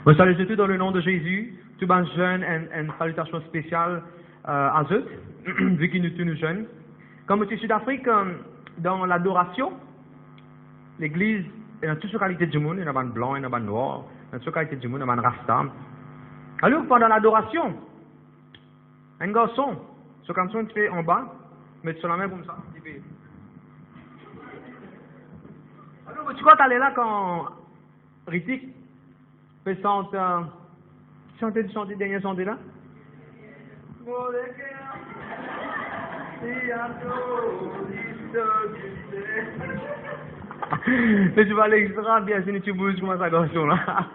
Vous salue tous dans le nom de Jésus. Tout bon jeune, une salutation spéciale à eux, vu qu'ils nous tous jeunes. Comme au Sud-Afrique, dans l'adoration, l'église, il y a toutes les qualités du monde, il y en a un blanc, il y en a un noir, il y a toutes les qualités du monde, il y en a un rasta. Alors, pendant l'adoration, un garçon, ce garçon, tu fais en bas, mettre sur la main comme ça, il fait. Alors, tu crois t'aller là quand Ritik fait chanter le dernier chanter là? Mais tu vas aller extra bien si tu bouges comme ça garçon là.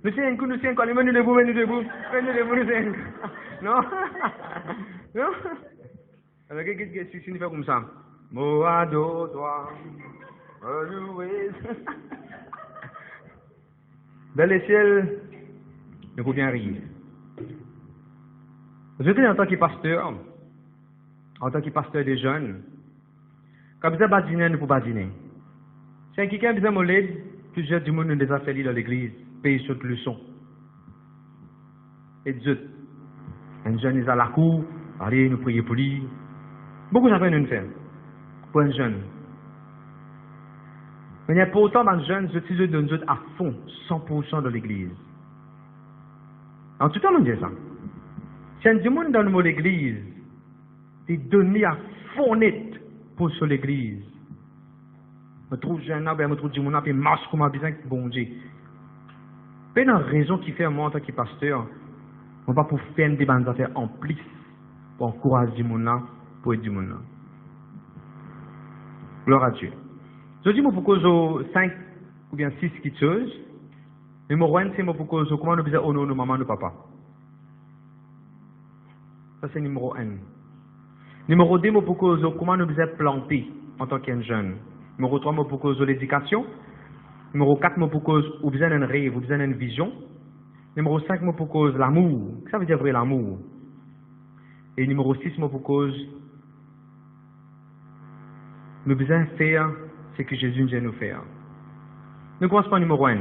Nous sommes nous sommes quand nous debout. Non? Non? Alors qu'est-ce que tu fais comme ça? Moado toi. Dans le ciel, ne faut bien rire. J'étais en tant que pasteur des jeunes, quand vous avez badiner, ne faut pas dîner. Si quelqu'un vous a molé, plusieurs du monde nous les a fait dans l'église, payer sur le leçon. Et Dieu, un jeune est à la cour, allez, nous prier pour lui. Beaucoup de gens nous faire. Pour un jeune. Mais pourtant, dans le jeune, je suis donne à fond, 100% de l'église. En tout cas, on dit ça. Si un monde dans l'église, c'est donné à fond net pour sur l'église. Je trouve jeune, je trouve du monde, puis marche comme un besoin de bon Dieu. Mais la raison qui fait moi en tant que pasteur, on va pour faire des bonnes affaires en plus, pour encourager du monde, pour aider du monde. Gloire à Dieu. Je dis pour cause 5 ou bien 6 qui choses. Numéro 1, c'est pour cause comment nous disons honorer nos mamans, nos papas. Ça c'est numéro 1. Numéro 2, pour cause comment nous disons planter en tant qu'un jeune. Numéro 3, pour cause l'éducation. Numéro 4, pour cause vous besoin d'un rêve, vous besoin d'une vision. Numéro 5, pour cause l'amour. Ça veut dire vrai l'amour. Et numéro 6, pour cause nous besoin faire ce que Jésus vient nous faire. Nous commençons par numéro 1.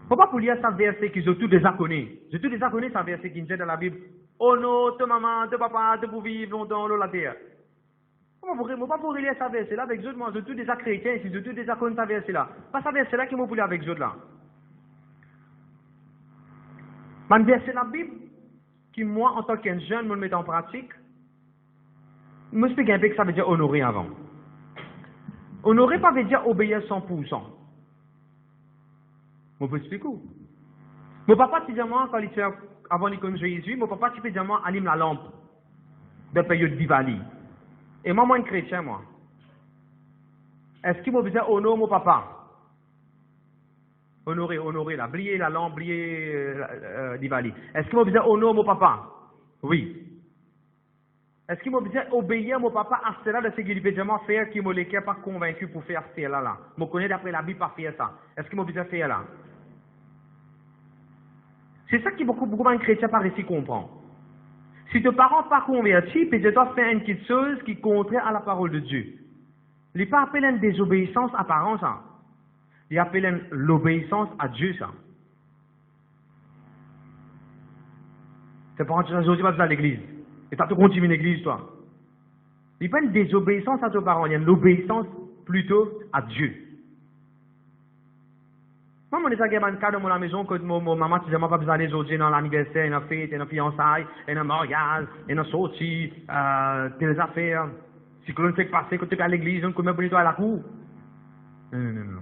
Faut pas pour lire ça verset qu'ils ont tous déjà connu. J'ai tous déjà connu ça verset qui est dans la Bible. Oh non, ta maman, ta papa, te pour vivre longtemps dans la terre. Faut pas pour lire ça verset là avec eux, moi j'ai tous déjà chrétiens, j'ai tous déjà connu ça verset là. Pas ça verset là qui m'ont voulu avec eux là. Mais verset la Bible qui moi en tant qu'un jeune me met en pratique. Je me explique un peu que ça veut dire honorer avant. Honorer pas veut dire obéir 100%. Je peux expliquer. Mon papa, typiquement, quand il fait avant l'icône Jésus, mon papa, typiquement, allume la lampe de période d'Ivali. Et moi, un chrétien, moi. Est-ce qu'il m'a besoin honorer mon papa? Honorer, là. Briller la lampe, briller d'Ivali. Est-ce qu'il m'a besoin honorer mon papa? Oui. Est-ce qu'il m'a besoin obéir à mon papa à cela de ce qu'il peut faire qui m'a pas convaincu pour faire cela là? Je connais d'après la Bible pas faire ça. Est-ce qu'il m'a besoin faire là? C'est ça qui beaucoup de chrétiens par ici comprennent. Si tes parents pas convertis, puis tu dois faire une petite chose qui est contraire à la parole de Dieu. Il n'est pas appelé une désobéissance apparente ça. Il appelle l'obéissance à Dieu ça. C'est pour ça que tu vas à l'église. Et tu as continué l'église, toi. Il n'y a pas une désobéissance à tes parents, il y a une obéissance plutôt à Dieu. Moi, je suis un cas dans la maison que ma maman disait, moi, pas besoin d'aller aujourd'hui dans l'anniversaire, dans la fête, dans la fiançailles, dans le mariage, dans la sortie, dans les affaires. Si tu ne fais pas passer, quand tu es à l'église, on ne peut pas à la cour. Non.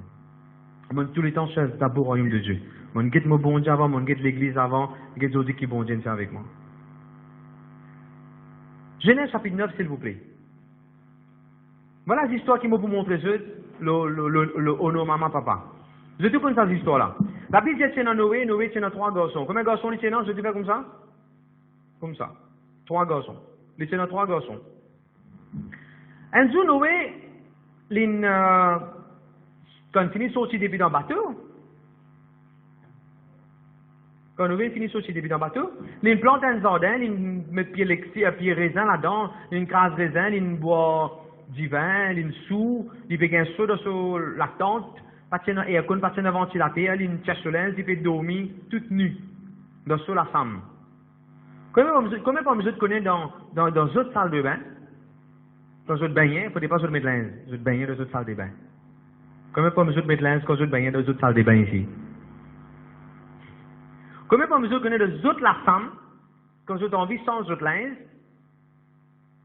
Moi, tous les temps, je cherche d'abord au royaume de Dieu. Moi, je guette mon bon Dieu avant, moi, je guette l'église avant, je guette aujourd'hui qui bon Dieu fait avec moi. Genèse chapitre 9, s'il vous plaît. Voilà l'histoire qui m'a vous montrer, le honneur maman, papa. Je te connais cette histoire-là. La Bible dit c'est dans Noé c'est dans 3 garçons. Combien de garçons il tient dans? Je te fais comme ça? Comme ça. 3 garçons. Il tient dans 3 garçons. Un jour, Noé, quand il finit de sortir depuis dans le bateau, quand Noé finit de sortir depuis dans le bateau, il plante un jardin, il met pied raisin là-dedans, il crase raisin, il boit du vin, il sou, il fait un seau sur la tente, pas de aircon, pas de ventilateur, il tient sur l'inz, il peut dormir toute nue, dans sur la femme. Combien de vous connaissez dans d'autres salles de bain, dans d'autres baignes, il ne faut pas mettre l'inz, d'autres baignes dans d'autres salles de bain. Combien de vous mettre l'inz quand vous baignes dans d'autres salles de bain ici? Combien de vous connaissez dans d'autres la femme, quand vous avez envie sans d'autres linge,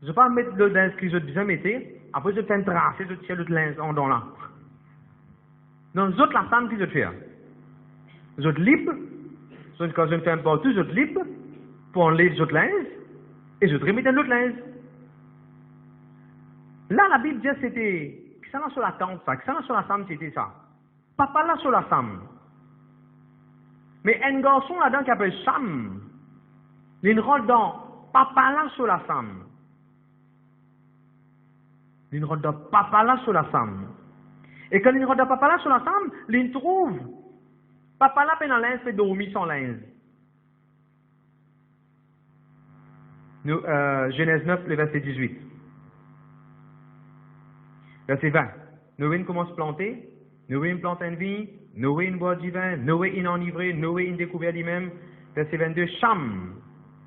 je ne vais pas mettre le linge que je déjà mettais, après je fais un tracé, je tire le linge en dans là. Dans les autres, la femme qui je fais. Je suis libre, quand je me fais un partout, je suis libre pour enlever les autres linges et je remets un autre linge. Là, la Bible dit que c'était, que ça là sur la tente, ça, que ça là sur la femme, c'était ça. Papa là sur la femme. Mais un garçon là-dedans qui appelle Sam, il rentre dans papa là sur la femme. Il rentre dans papa là sur la femme. Et quand il rentre dans papa là sur la femme, il trouve papa là pendant linge fait dormir sans linge. Genèse 9, le verset 18. Verset 20. Noé commence à planter, Noé plante une vigne, Noé boit du vin, Noé enivré, Noé découvert lui-même. Verset 22, Cham.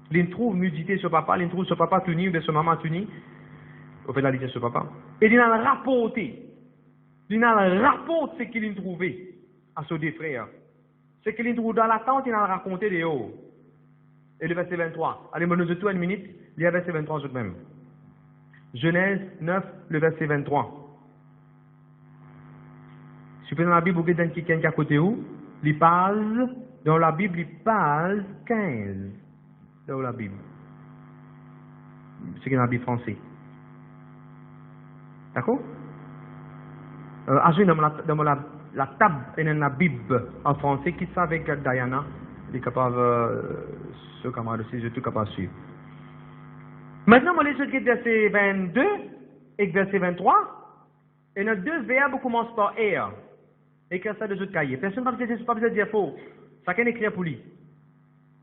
Il trouve nudité sur papa, il trouve sur papa tout nu, ou bien sur maman tout nu. Au fait, la liste sur papa. Et il a rapporté. Il a rapporté ce qu'il a trouvé à ses deux frères. Ce qu'il a trouvé dans la tente, il a raconté de haut. Et le verset 23. Allez, nous tout une minute, il y a le verset 23 tout de même. Genèse 9, le verset 23. Si vous dans la Bible, vous avez quelqu'un qui est à côté où? Il parle, dans la Bible, il parle 15. Dans la Bible. C'est dans la Bible française. D'accord? Dans la table et dans la Bible en français, qui savent avec Diana, il est capable, ce camarade aussi, je suis tout capable de suivre. Maintenant, on va aller sur verset 22 et verset 23. Et nos deux verbes commencent par air. Écrire ça de autres cahiers. Personne ne va pas besoin de dire faux. Chacun écrit pour lui.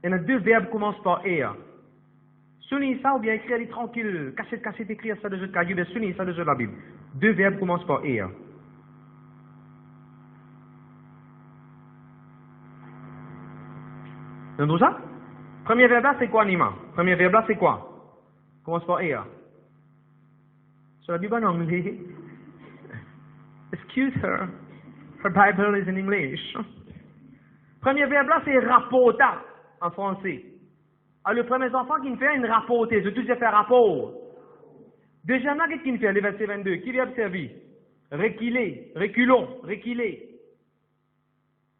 Et nos deux verbes commencent par air. Souligne ça ou bien écrire tranquille. Cachette, écrire ça de autres cahiers. Bien souligne ça de la Bible. Deux verbes commencent par air. Vous entendez ça? Premier verbe là, c'est quoi, Nima? Premier verbe là, c'est quoi? Commence par air. Sur la Bible en anglais. Excuse her. Her Bible is in English. Premier verbe là, c'est rapporta en français. Alors, le premier enfant qui me fait une rapporter, je toujours faire rapport. Deuxièmement, qu'est-ce qu'il me fait, le verset 22? Qui vient observer? Reculer, reculons, reculer.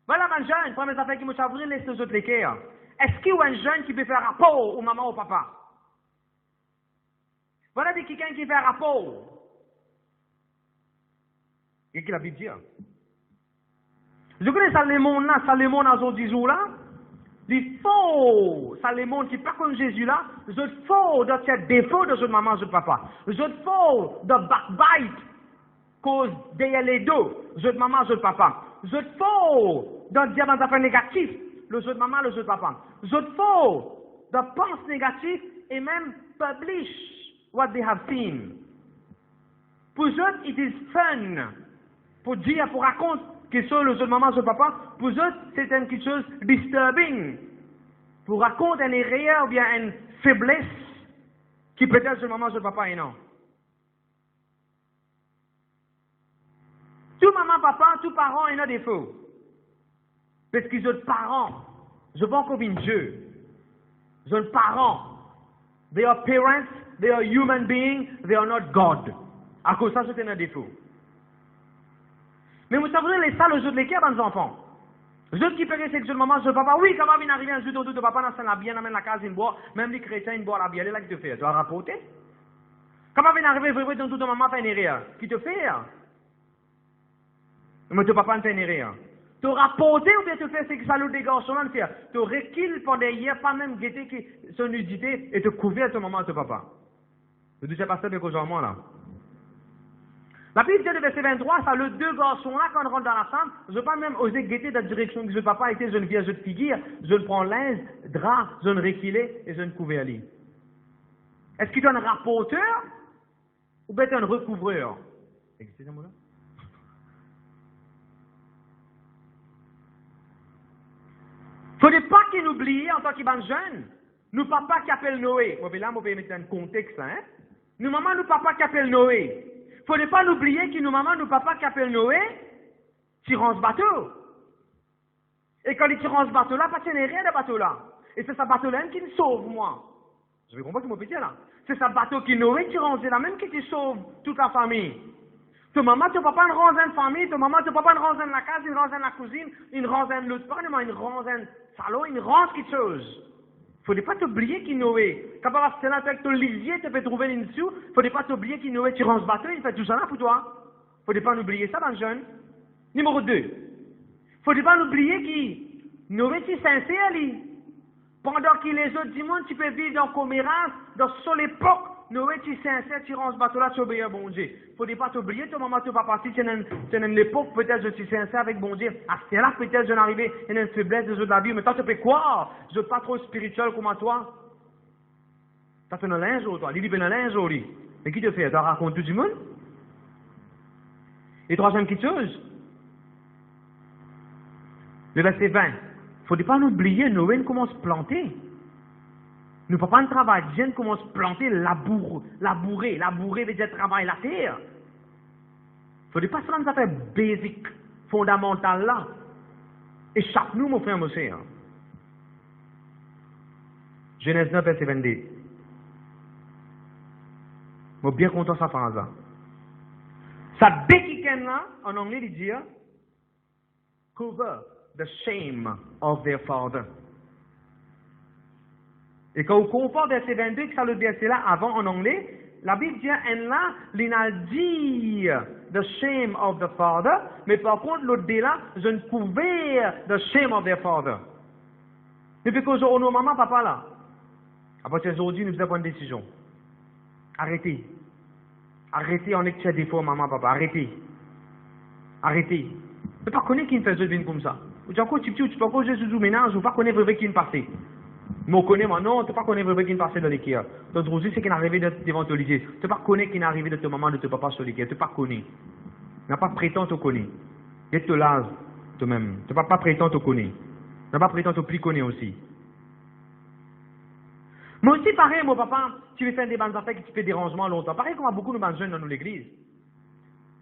Voilà, un jeune, premier affaire qui me savourer, laisse les autres l'équerre. Est-ce qu'il y a un jeune qui peut faire rapport au maman ou au papa? Voilà quelqu'un qui fait rapport. Qu'est-ce que la Bible dit? Je connais ça, les mondes là, ça, les mondes à 10 jours là. Il faut, ça, les mondes qui pas comme Jésus là, je faut de faire défaut de votre maman, de votre papa. Je faut de backbite, cause derrière les deux, votre maman, votre papa. Je faut de dire dans affaires négatives, le jeu de maman, le jeu de papa. Je faut de penser négatif et même publish what they have seen. Pour eux, it is fun. Pour dire, pour raconter que c'est le jeu de maman, le jeu de papa, pour eux, c'est quelque chose de disturbing. Pour raconter une erreur ou bien une faiblesse qui peut être le maman, le papa et non. Tout maman, papa, tout parent, il a des défauts. Parce qu'ils sont parents. Je pense comme une Dieu. Ils sont parents. They are parents, they are human beings, they are not God. À cause de ça, c'est un défaut. Mais vous savez, les salles, les jeux de l'équipe, les enfants. Les autres qui payent c'est que le maman, le papa, oui, quand même, il arrive un jeu de papa, dans la bière, dans la case, il boit, même les chrétiens, ils boivent la bière, là, qui te fait. Tu as rapporté? Comment il arrive, il dans toute maman, fait une erreur. Qui te fait? Mais ton papa ne fait une erreur. Tu rapporté ou bien tu fais ce que ça des garçons là faire. Tu recules pendant hier, pas même guetter son nudité et te couvrir ton maman et ton papa. Tu dis, pas ça, mais qu'aujourd'hui, là. La Bible dit, le verset 23, ça, le deux garçons là, quand on rentre dans la chambre, je ne vais pas même oser guetter dans la direction que je papa était, je ne viens, je te figure, je ne prends linge, drap, je ne reculer et je ne couvre lui. Est-ce qu'il est un rapporteur ou bien un recouvreur? Existe ce mot-là? Faudrait pas qu'il oublie, en tant qu'il est jeune, nous papa qui appelle Noé. Bon, là, on peut mettre un contexte, hein. Nous maman, nous papa qui appelle Noé. Faudrait pas l'oublier que nous maman, nous papa qui appelle Noé, tirant ce bateau. Et quand il tire ce bateau-là, pas rien de bateau-là. Et c'est ce bateau-là qui me sauve, moi. Je vais comprendre ce que je veux dire là. C'est ce bateau qui Noé tire, c'est la même qui te sauve toute la famille. Ta maman, ton papa, une range une famille, ta maman, ton papa, une range la case, une range la cousine, une range l'autre, pas une range salaud, une range quelque chose. Faudrait pas t'oublier qu'il Noé, quand tu vas avec ton lisier, tu peux trouver une dessous, faudrait pas t'oublier qu'il Noé, tu ranges bateau, il fait tout ça là pour toi. Faudrait pas oublier ça dans le jeune. Numéro 2. Faudrait pas oublier qu'il Noé, c'est sincère, lui. Pendant que les autres du monde, tu peux vivre dans commérace, dans son époque, Noé, tu es sincère, tu ranges ce bateau-là, tu obéis à bon Dieu. Faudrait pas t'oublier, ton maman, ton papa, si tu es dans l'époque, peut-être je suis sincère avec bon Dieu. À ce là peut-être je n'arrive, il y a une faiblesse des autres de la vie, mais toi, tu peux quoi? Je ne suis pas trop spirituel comme toi. Tu as un linge, toi, il est un linge, lui. Mais qui te fait? Tu racontes tout du monde? Et troisième petite chose, le verset 20. Faudrait pas oublier, Noé commence à planter. Nous ne pouvons pas travailler, Dieu commence à planter, labourer veut dire travailler la terre. Faudrait pas seulement faire basic, fondamental là. Échappe-nous, mon frère, mon sœur. Genèse 9, verset 22. Je suis bien content de sa phrase là. Ça béquiquenne là, en anglais, il dit cover the shame of their father. Et quand on compare verset 22, que ça le verset là avant en anglais, la Bible dit, and là, il a dit the shame of the father, mais par contre, l'autre dit là, je ne couvert the shame of their father. Depuis qu'aujourd'hui, nos maman, papa là, à partir d'aujourd'hui, nous devons prendre une décision. Arrêtez. Arrêtez, on est que tu as des fois, maman, papa, arrêtez. Arrêtez. Tu ne pas connaître qui ne fait de comme ça. Tu dis encore, tu peux encore Jésus au ménage, ou pas connaître vrai qui ne passe. Mais on connaît, moi, non, tu ne pas connaître vrai qui ne passe dans l'équerre. Donc, aujourd'hui, c'est qu'il est arrivé devant ton lycée. Tu ne pas connaître qui est arrivé de ta maman, de ton papa sur l'équerre. Tu ne pas connaître. Tu n'as pas prétendre te connaître. Et te lase toi-même. Tu n'as pas prétendre te connaître. Tu n'as pas prétendre te plus connaître aussi. Mais aussi, pareil, mon papa, tu veux faire des bandes affaires qui te fait dérangement longtemps. Pareil comme à beaucoup de jeunes dans l'église.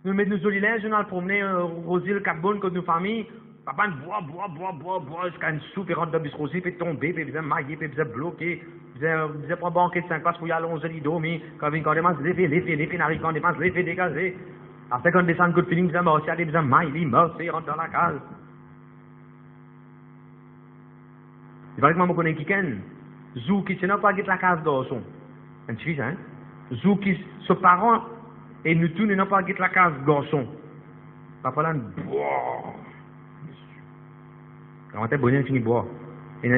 Nous mettons nos jolis linges, nous allons promener Rosil, Cap-Bonne, comme nos familles. Papa, boit, jusqu'à une soupe, il rentre dans le bus rosé, puis tomber, puis il faisait mailler, puis il faisait bloquer, il faisait pas banquer de 5 places pour y aller 11 heures, il dormit, quand il dépense, il n'arrive quand il dépense, l'effet dégagé. Après, quand il descend, coup de feeling, il faisait morcer, il faisait mailler, il meurt, il rentre dans la case. Il paraît que moi, je connais quelqu'un, Zou qui n'a pas la case garçon. C'est un petit hein? Zou qui, ce parent, et nous tous, n'avons pas la case garçon. Papa là, boah. Quand on est bonne, il finit boire. Et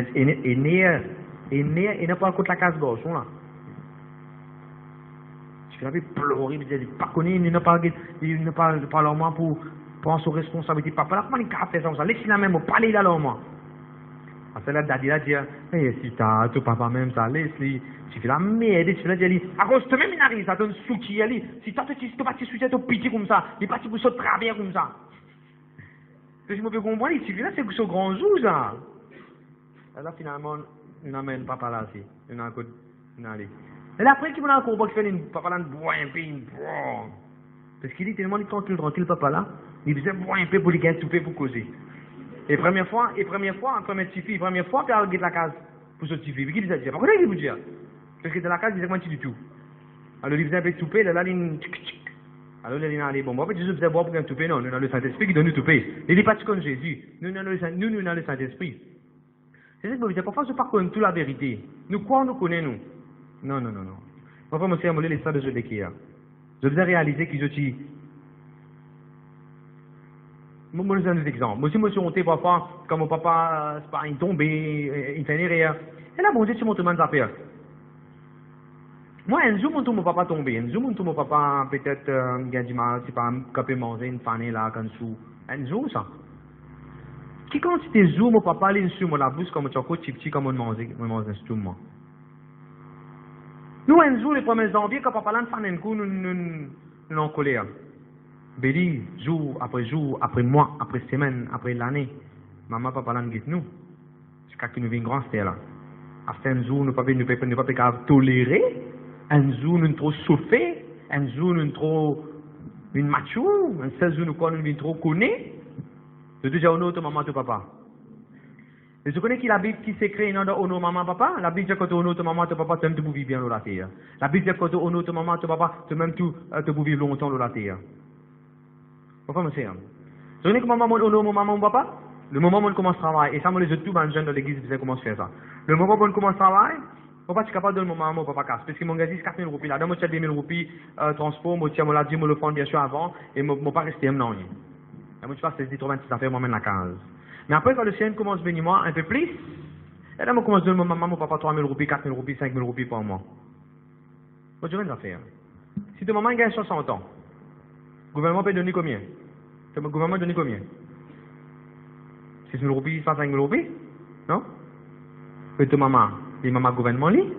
n'a pas contre la case garçon là. Je vais pleurer, il dit, pas connu, il n'a pas leur main pour prendre son responsabilité. Papa là, comment il a fait ça? Laissez la même, pour parler là, leur main. C'est là, Daddy là dit, si t'as ton papa même, ça laisse, tu fais la merde, tu fais la dit, à cause de même, il arrive, ça donne soutien, si t'as pas soutien, t'as pitié comme ça, il est parti pour se travers comme ça. Je me fais comprendre, il suffit là, c'est ce grand jour, ça. Et là, finalement, on amène papa là, aussi, on a un coup, on a allé. Et là, après, qu'il m'a compris qu'il fait une papa là, boire un peu, parce qu'il est tellement tranquille, papa là, il faisait boire un peu pour les gars, tout fait pour causer. Et première fois, première petite fille, première fois qu'elle regarde la case pour ce petit fille. Qui disait, pourquoi il vous dire? Parce que dans la case, il disait moi du tout. Alors il faisait un peu de toupé, là, il alors il a dit, bon, moi, Jésus faisait boire pour un toupé, non, nous avons le Saint-Esprit qui donne le toupé. Il n'est pas comme Jésus. Nous avons le Saint-Esprit. C'est ça que je veux dire, parfois, je ne sais pas connaître toute la vérité. Nous, quoi, nous connaissons, nous? Non. Parfois, je me suis les stades de jeu qui je vous ai réalisé que je suis. Moi, je donne des exemples. Moi aussi, je me suis monté parfois, quand mon papa, il est tombé, il fait une erreur. Et là, bon Dieu, tu montes mon affaire. Moi, un jour, mon papa tombé. Un jour, mon papa, peut-être, il a du mal, c'est pas capable de manger une fanée là, comme ça. Un jour, ça. Qui, quand c'était jour, mon papa, il sur la bouche, comme tu as petit, comme on mange un stouma. Nous, un jour, les 1er janvier, quand papa l'a fait un coup, nous en colère. Béli, jour, après mois, après semaine, après l'année, maman, papa, l'a guide nous. jusqu'à ce que nous venions grand là. À un jour, nous ne pouvons pas tolérer, un jour, nous trop souffrir, un jour, nous trop une macho, un seul jour, nous venons trop connaître. Je dis, on a maman, ton papa. Et je connais qu'il habite, qui s'est créé dans ono maman, papa. La Bible dit que on a maman, ton papa, tu aimes te vivre bien dans la terre. La Bible dit que on a maman, ton papa, tu aimes te vivre longtemps dans la terre. Enfin, monsieur. Je connais que maman, on a maman, mon papa. Le moment où on commence à travailler, et ça, moi, les autres, tout les jeunes de l'église, ils commencent à faire ça. Le moment où on commence à travailler, on va pas être capable de donner mon maman, mon papa casse. Parce que mon gars dit 4 000 roupies. Là, moi, j'ai 2 000 roupies, transport, moi, je l'a dit, moi, le fond, bien sûr, avant, et moi, pas rester, non, rien. Moi, je passe, c'est 86 affaires, moi, même la 15. Mais après, quand le Seigneur commence à venir, moi, un peu plus, et là, moi, commence à donner mon maman, mon papa, 3 000 roupies, 4 000 roupies, 5 000 roupies par mois. Moi, je vais faire. Si ton maman gagne 60 ans, le gouvernement peut donner combien? Le gouvernement donne combien? 6 000 roupies, 5 000 roupies? Non? Et ton maman, et maman gouvernement lit?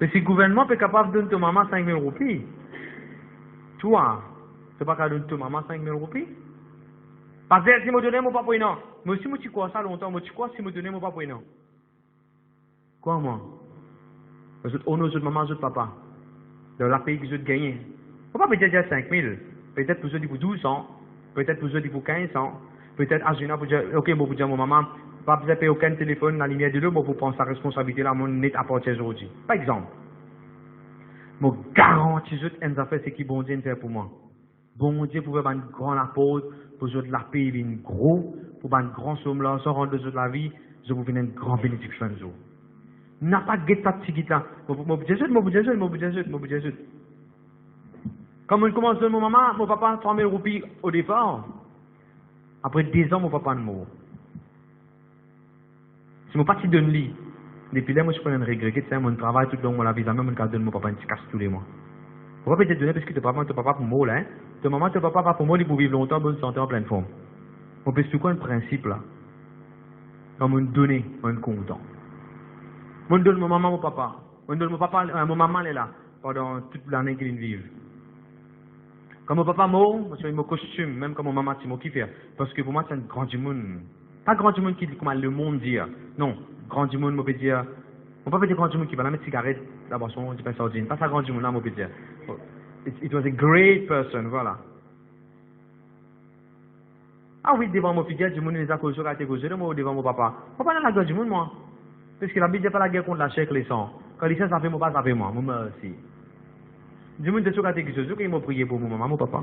Mais si le gouvernement est capable de donner ton maman 5 000 roupies, toi, tu n'es pas capable de donner ton maman 5 000 roupies? Parce que si je donne mon papa, non. Mais si je crois ça longtemps, je crois si je donne mon papa, non. Quoi, moi? Parce que on a maman, notre papa. Dans la pays que je gagne. On va peut-être dire 5 000. Peut-être pour ceux qui pour 12 ans. Peut-être pour ceux qui pour 15 ans. Peut-être à Gina pour dire, ok, bon, pour dire mon maman, pas besoin de payer aucun téléphone, la lumière de l'eau, bon, pour prendre sa responsabilité là, mon net à partir d'aujourd'hui. Par exemple, je garantis que une affaire, c'est qui bon Dieu fait pour moi. Bon Dieu pouvait faire une grande apôtre, pour que la paix vienne gros, pour faire une grande somme là, sans rendre de la vie, je vous viens une grande bénédiction un jour. N'a pas guette ta petite là. Mon Jésus. Comme on commence de mon maman, mon papa, 3 000 roupies au départ. Après 10 ans, mon papa ne mourut. Si mon papa donne lit, depuis là, moi je prends un regret, c'est mon travail tout le long de la vie, même mon donne mon papa une casse tous les mois. On va peut-être donner parce que ton papa pour mourir, hein. Ton maman, ton papa pas pour mourir, il pour vivre longtemps, bonne santé, en pleine forme. On peut se quoi un principe là? Quand on donne, on est content. On donne mon maman, mon papa. On donne mon papa, mon maman elle est là pendant toute l'année qu'ils vivent. Quand mon papa mort, je fais mon costume, même quand mon maman, c'est moi qui fait. Parce que pour moi, c'est un grand du monde. Pas grand du monde qui dit comment le monde dit. Non, grand du monde, on peut dire. On peut pas dire grand du monde qui va la mettre cigarette, la boisson, du pain sardine. Pas ça grand du monde là, on peut dire. It was a great person, voilà. Ah oui, devant mon fils, du monde, les a causé, moi, devant mon papa. Papa n'a la guerre du monde, moi. Parce que la Bible n'est pas la guerre contre la chair et les sangs. Quand les sangs, ça fait moi, pas ça fait moi. Moi, merci. Du monde, c'est ce que ils m'ont prié pour mon maman, mon papa.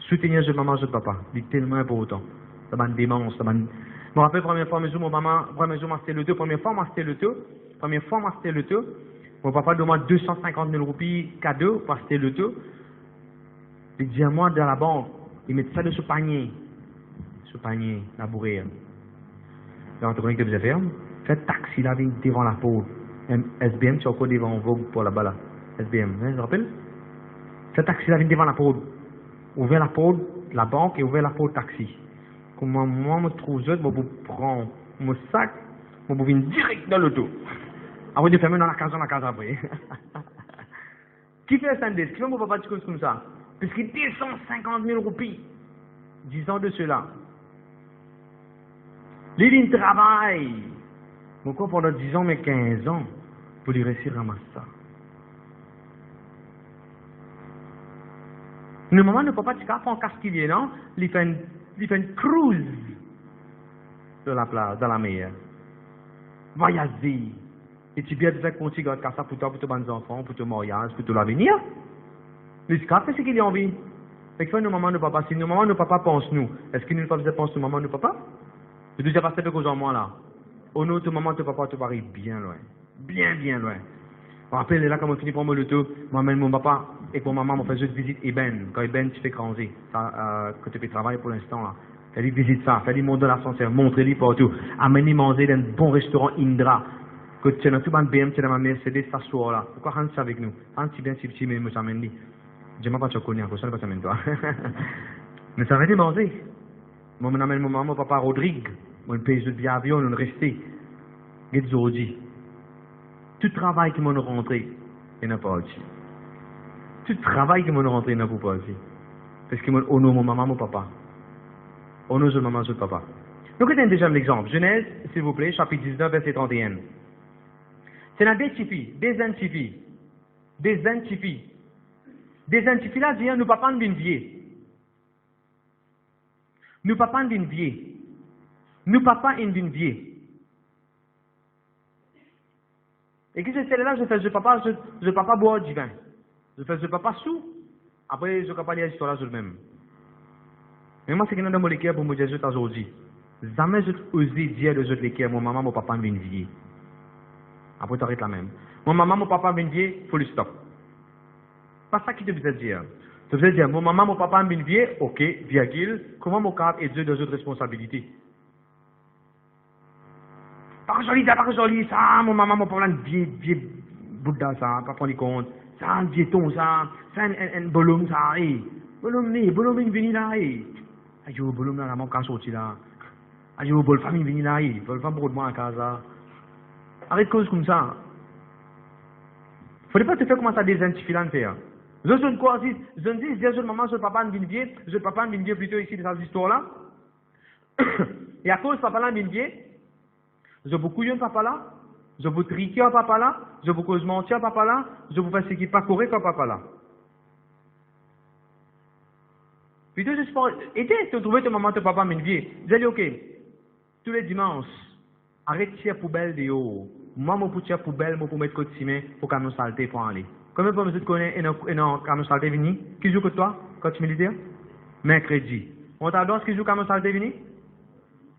Soutenir je maman, je papa. C'est tellement important. Ça m'a démence, ça m'a. Je me rappelle, première fois, mon maman, première fois, c'était le tout. Première fois, c'était le tout. Mon papa demande 250 000 roupies cadeau, pour acheter le tout. Il dit à moi, dans la banque, il met ça de ce panier, la bourrée. Alors, tu connais que vous avez fait? Faites taxi là, devant la porte. SBM, tu es encore devant Vogue pour là-bas là. SBM, hein, je me rappelle? Faites taxi là, devant la porte. Ouvrez la porte, la banque, et ouvrez la porte taxi. Comment moi, je me trouve, je vous prends mon sac, je vous viens direct dans l'auto. Avant de fermer dans la case après. Qui fait ça? Qui fait mon papa de choses comme ça? Parce qu'il descend 50 000 roupies. 10 ans de cela. Il travaille. Mon corps pendant 10 ans, mais 15 ans, pour lui réussir à ramasser ça. Le moment où papa fait un casquillier, non? Il fait une cruise de la plage, dans la mer. Voyager. Et tu bien besoin qu'on t'y garde ça pour toi, pour tes enfants, pour ton mariage, pour tout l'avenir. Mais c'est ce qu'il y a envie. Fait que nos mamans, nos papas, si nos mamans, nos papas pensent nous, est-ce que nous ne pas penser nos mamans, nos papas? Je déjà passé de cause en moi là. Au nom de maman, ton papa, tu paries bien loin. Bien loin. Je me rappelle là, quand on finit pour moi le tout, moi, mon papa et pour maman, on fait juste visite Eben. Quand Eben, tu fais cranger. Quand tu fais travail pour l'instant là. Fais-lui visite ça, fais-lui monter dans l'ascenseur, montre-lui partout. Amenez manger dans un bon restaurant Indra. Que tu es dans tout le BM, tu es dans ma Mercedes, s'asseoir là. Pourquoi Hans avec nous? Hans, si bien, si mais nous amène lui. Je ne sais pas si tu connais, ça ne pas t'amène toi. Mais ça va être manger. Moi, je amène mon maman, mon papa Rodrigue. Moi, je paye de billet avion, on est resté. Et aujourd'hui, tout travail qui m'ont rentré, il n'a pas aussi. Tout travail qui m'ont rentré, il n'a pas aussi. Parce que moi, on a mon maman, mon papa. On a mon maman, mon papa. Écoutez un deuxième exemple. Genèse, s'il vous plaît, chapitre 19, verset 31. C'est dans des tipis, des antipis. Des antipis. Des antipis là, disent, nous ne pas d'une vie. Nous pas d'une vie. Nous pas d'une vie. Et que c'est là, je fais, je papa boire du vin. Je fais, je papa sous. Après, je ne peux pas lire l'histoire là sur le même. Mais moi, c'est que dans mon équipe pour me dire aujourd'hui. Jamais je osé dire de autres l'équipe, mon maman, mon papa me vie. Après, tu arrêtes la même. Mon maman, mon papa me vie, il faut le stop. Pas ça qui te faisait dire. Tu faisais dire, mon maman, mon papa me vie, ok, virgule, comment mon cap et Dieu de autres responsabilités. Pas joli, ça, mon maman, mon papa, vieux Bouddha, ça, pas prendre compte. Ça, un vieux ton, ça, un volume, ça, volume, il vient là, aïe, volume là, la maman, quand sorti là. Aïe, bol famille, vient là, bol femme, beaucoup de moi à casa. Arrête de cause comme ça. Faudrait pas te faire commencer à désidentifier là, faire. Je ne quoi, si, je ne dis, je maman, je papa, ne vient je papa, ne vient plutôt ici, dans cette histoire-là. Et à cause de papa là, ne vient je vous couille un papa là, je vous triquer un papa là, je vous cause mentir un papa là, je vous fais ce qui n'est pas correct un papa là. Puis deux espoirs, aidez, te trouver ton maman, ton papa, mes vieux. Dis-lui, ok, tous les dimanches, arrête de tirer poubelle de haut. Moi, je pour tirer poubelle, je pour mettre côté ciment, pour camion saleté pour aller. Combien de fois vous connaissez un camion saleté venu? Qui joue que toi, quand tu militaire? Mercredi. On t'adore qui joue camion saleté venu?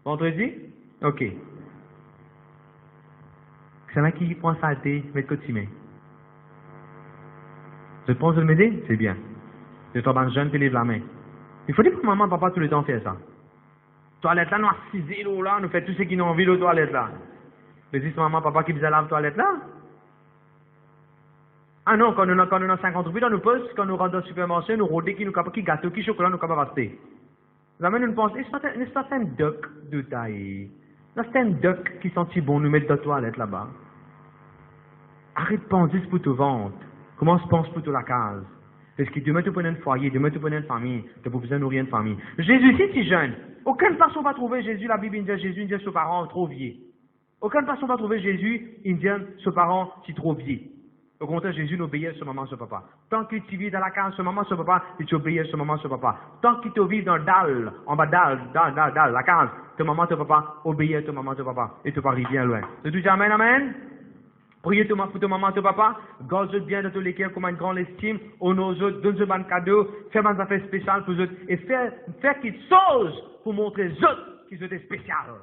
Vendredi? Ok. C'est là qui prend saleté, met côté ciment. Je pense de m'aider? C'est bien. Je tombe en jeune, tu lèves la main. Il faut dire que maman et papa tout le temps faire ça. Toilette là, nous assisons là, nous faisons tout ce qui nous envie de toilette là. Mais si c'est maman et papa qui faisait la toilette là. Ah non, quand nous avons 50 roupies dans nos postes, quand nous rentrons dans le supermarché, nous rôdons qui gâteau, qui chocolat, nous capables d'acheter. Nous amènons une pensée, c'est pas un duck de taille. C'est un duck qui sentit bon, nous mettre dans la toilette là-bas. Arrête de penser pour te vendre. Comment se pense pour te la case? Parce que demain tu prends un foyer, demain tu prends une famille, tu n'as pas besoin de nourrir une famille. Jésus, si tu es jeune, aucune personne va trouver Jésus, la Bible dit Jésus, il dit ses parents trop vieux. Aucune personne va trouver Jésus, il dit ses parents qui trop vieux. Au contraire, Jésus n'obéit à ce maman, ce papa. Tant que tu vis dans la case, ce maman, ce papa, tu obéis à ce maman, ce papa. Tant que tu vis dans le dalle, en bas dalle, la case, ton maman, ton papa, obéis à ton maman, ton papa, et tu vas arriver bien loin. Tu dis amen, amen? Priez pour ton maman, ton papa, garde bien dans tous les cas comme une grande estime, honore eux, donne-eux un cadeau, fais des affaires spéciales pour eux, et fais qu'ils s'osent pour montrer aux autres qu'ils étaient spéciaux.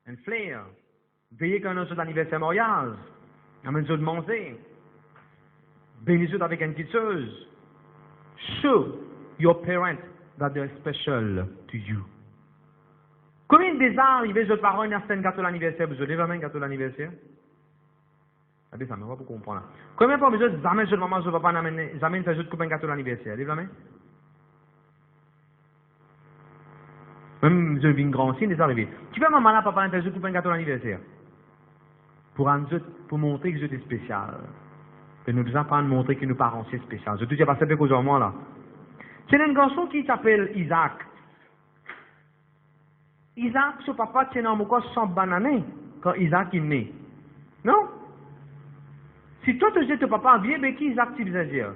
Un flair. Veillez quand on a l'anniversaire mariage. Amène eux de manger. Bénis-eux avec une petite chose. Show your parents that they're special to you. Combien de arts, ils veulent parents, ils ont un gâteau d'anniversaire, vous avez vraiment un gâteau d'anniversaire? Ah bien, ça me va pour comprendre. Combien de fois vous avez jamais je maman, je papa, jamais une fait couper un gâteau d'anniversaire? Lève la main. Même je vis une grande signe, c'est arrivé. Tu fais maman là, papa, un fait couper un gâteau d'anniversaire. Pour montrer que j'étais spécial. Et nous devons pas montrer que nos parents sont spéciaux. Je te dis pas ça cause moi là. C'est un garçon qui s'appelle Isaac. Isaac, son papa tient en quoi 100 bananes quand Isaac est né. Non? Si toi tu dis ton papa vieux, ben qui Isaac tu faisais dire?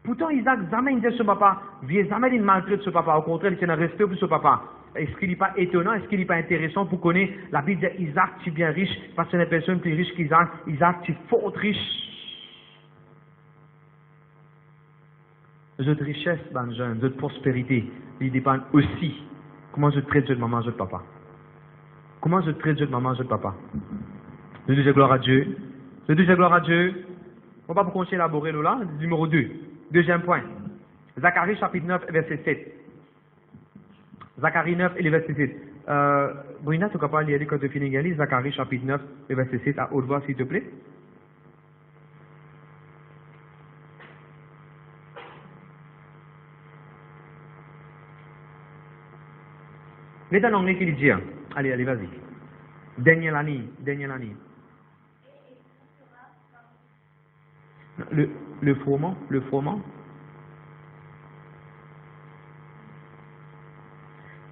Pourtant Isaac jamais dit son papa vieux, jamais il maltraite son papa. Au contraire, il tient un respect pour son papa. Est-ce qu'il n'est pas étonnant, est-ce qu'il n'est pas intéressant pour connaître la Bible dit Isaac tu es bien riche, parce qu'il y a une personne plus riche qu'Isaac, Isaac tu es fort riche. Notre richesse, ben jeune, notre prospérité, il dépend aussi comment je traite de maman, de papa. Comment je traite de maman, de papa. Je dis gloire à Dieu. Je dis gloire à Dieu. On va pas continuer à élaborer là. Numéro 2. Deuxième point. Zacharie chapitre 9, verset 7. Zacharie 9 et le verset 7. Brina, tu es capable de lire quand tu finis de lire Zacharie chapitre 9 et verset 7 à haute voix, s'il te plaît. Mais en anglais qu'il dit. Allez, vas-y. Dernière année. Le froment.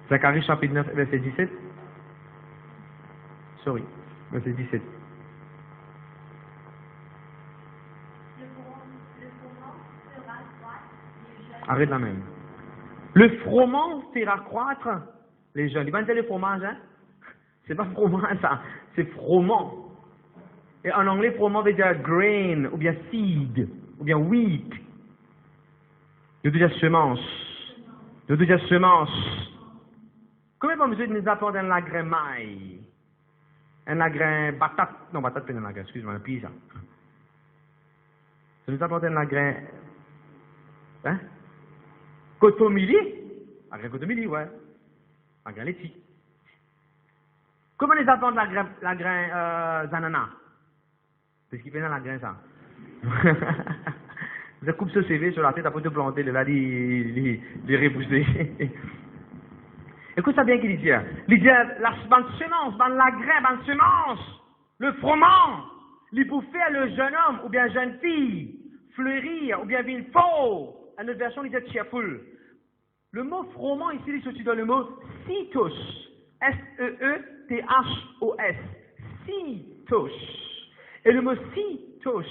Zacharie chapitre 9, verset 17. Sorry, verset 17. Arrête la même. Le froment fera croître les jeunes. Il va dire le fromage, hein? C'est pas fromage, ça. C'est froment. Et en anglais, froment veut dire grain, ou bien seed, ou bien wheat. Je veux dire semence. Je veux dire semence. Comment va monsieur nous apporter un lagrin maïs? Un lagrin batate? Non, batate, c'est un lagrin, excuse-moi, un pizza. Ça nous apporte un lagrin. Hein? Cotomili? Lagrin cotomili, ouais. Lagrin laitier. Comment les apporte lagrin zanana? C'est ce qui fait dans lagrin, ça. Vous coupez ce CV sur la tête, après de planter, là, les repousser. Écoute ça bien qu'il dit. Il dit, la semence, dans lagrin, dans semence, le froment, il peut faire le jeune homme ou bien jeune fille fleurir ou bien vivre fort. À notre version, il dit cheerful. Le mot froment ici, il se situe dans le mot sitos. S-E-E-T-H-O-S. Sitos. Et le mot sitos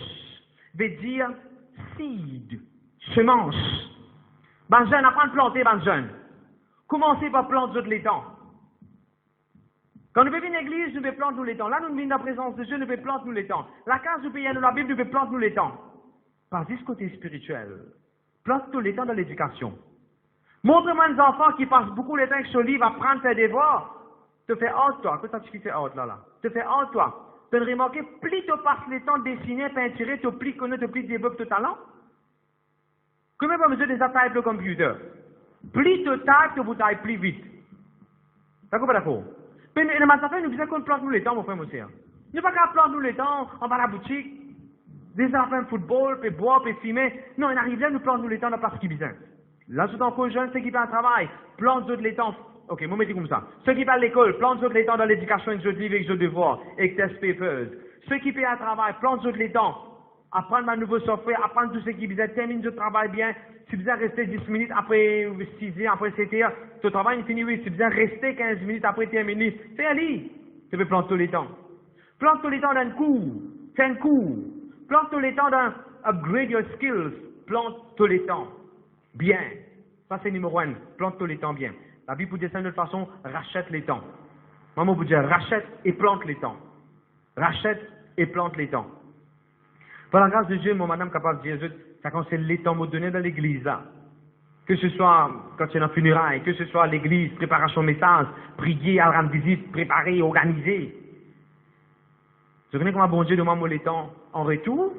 veut dire seed, semence. Ben jeune, apprends à planter, ben jeune. Commencez par planter tous les temps. Quand nous venons à l'église, nous devons planter tous les temps. Là, nous venons dans la présence de Dieu, nous devons planter tous les temps. La case du pays de la Bible, nous devons planter tous les temps. Par ce côté spirituel. Plante tous les temps dans l'éducation. Montre-moi des enfants qui passent beaucoup de temps avec ce livre à prendre tes devoirs. Te fais honte, toi. Qu'est-ce que tu fais honte, là? Te fais honte, toi. Tu as remarqué, plus tu passes le temps de dessiner, peinturer, tu plus connais, tu plus développes ton talent. Comment pas besoin de ça taille le computer? Plus tu tailles, tu tailles plus vite. D'accord, pas d'accord? Mais le matin, nous disons qu'on plante nous les temps, mon frère, mon sœur. Nous ne pas qu'à planter nous les temps, on va à la boutique, des enfants de football, puis boire, puis fumer. Non, on arrive là, nous plantons nous les temps dans parce qu'il besoin. Là, tout encore jeune, ceux qui font un travail, plantent nous les temps. Ok, moi, mettez comme ça. Ceux qui parlent à l'école, plantent nous les temps dans l'éducation, avec jeux de livres, avec jeux de devoirs, avec test papers. Ceux qui font un travail, plantent nous les temps. Apprendre un nouveau software, apprendre tout ce qui besoin, termine le travail bien. Si besoin rester 10 minutes après 6 heures, après 7 heures, ton travail est fini, oui. Si besoin rester 15 minutes après terminer, fais un lit. Tu peux planter tous les temps. Plante tous les temps d'un cours. Fais un cours. Plante tous les temps d'un upgrade your skills. Plante tous les temps. Bien. Ça, c'est numéro 1. Plante tous les temps bien. La Bible, pour dire ça de toute façon, rachète les temps. Maman, vous dire, rachète et plante les temps. Rachète et plante les temps. Par la grâce de Dieu, mon madame capable de dire, ça concerne les temps me donner dans l'église, là. Que ce soit quand tu es dans le funérailles, que ce soit à l'église, préparation message, prier, à rendre visite, préparer, organiser. Je connais comment bon Dieu demande les temps en retour.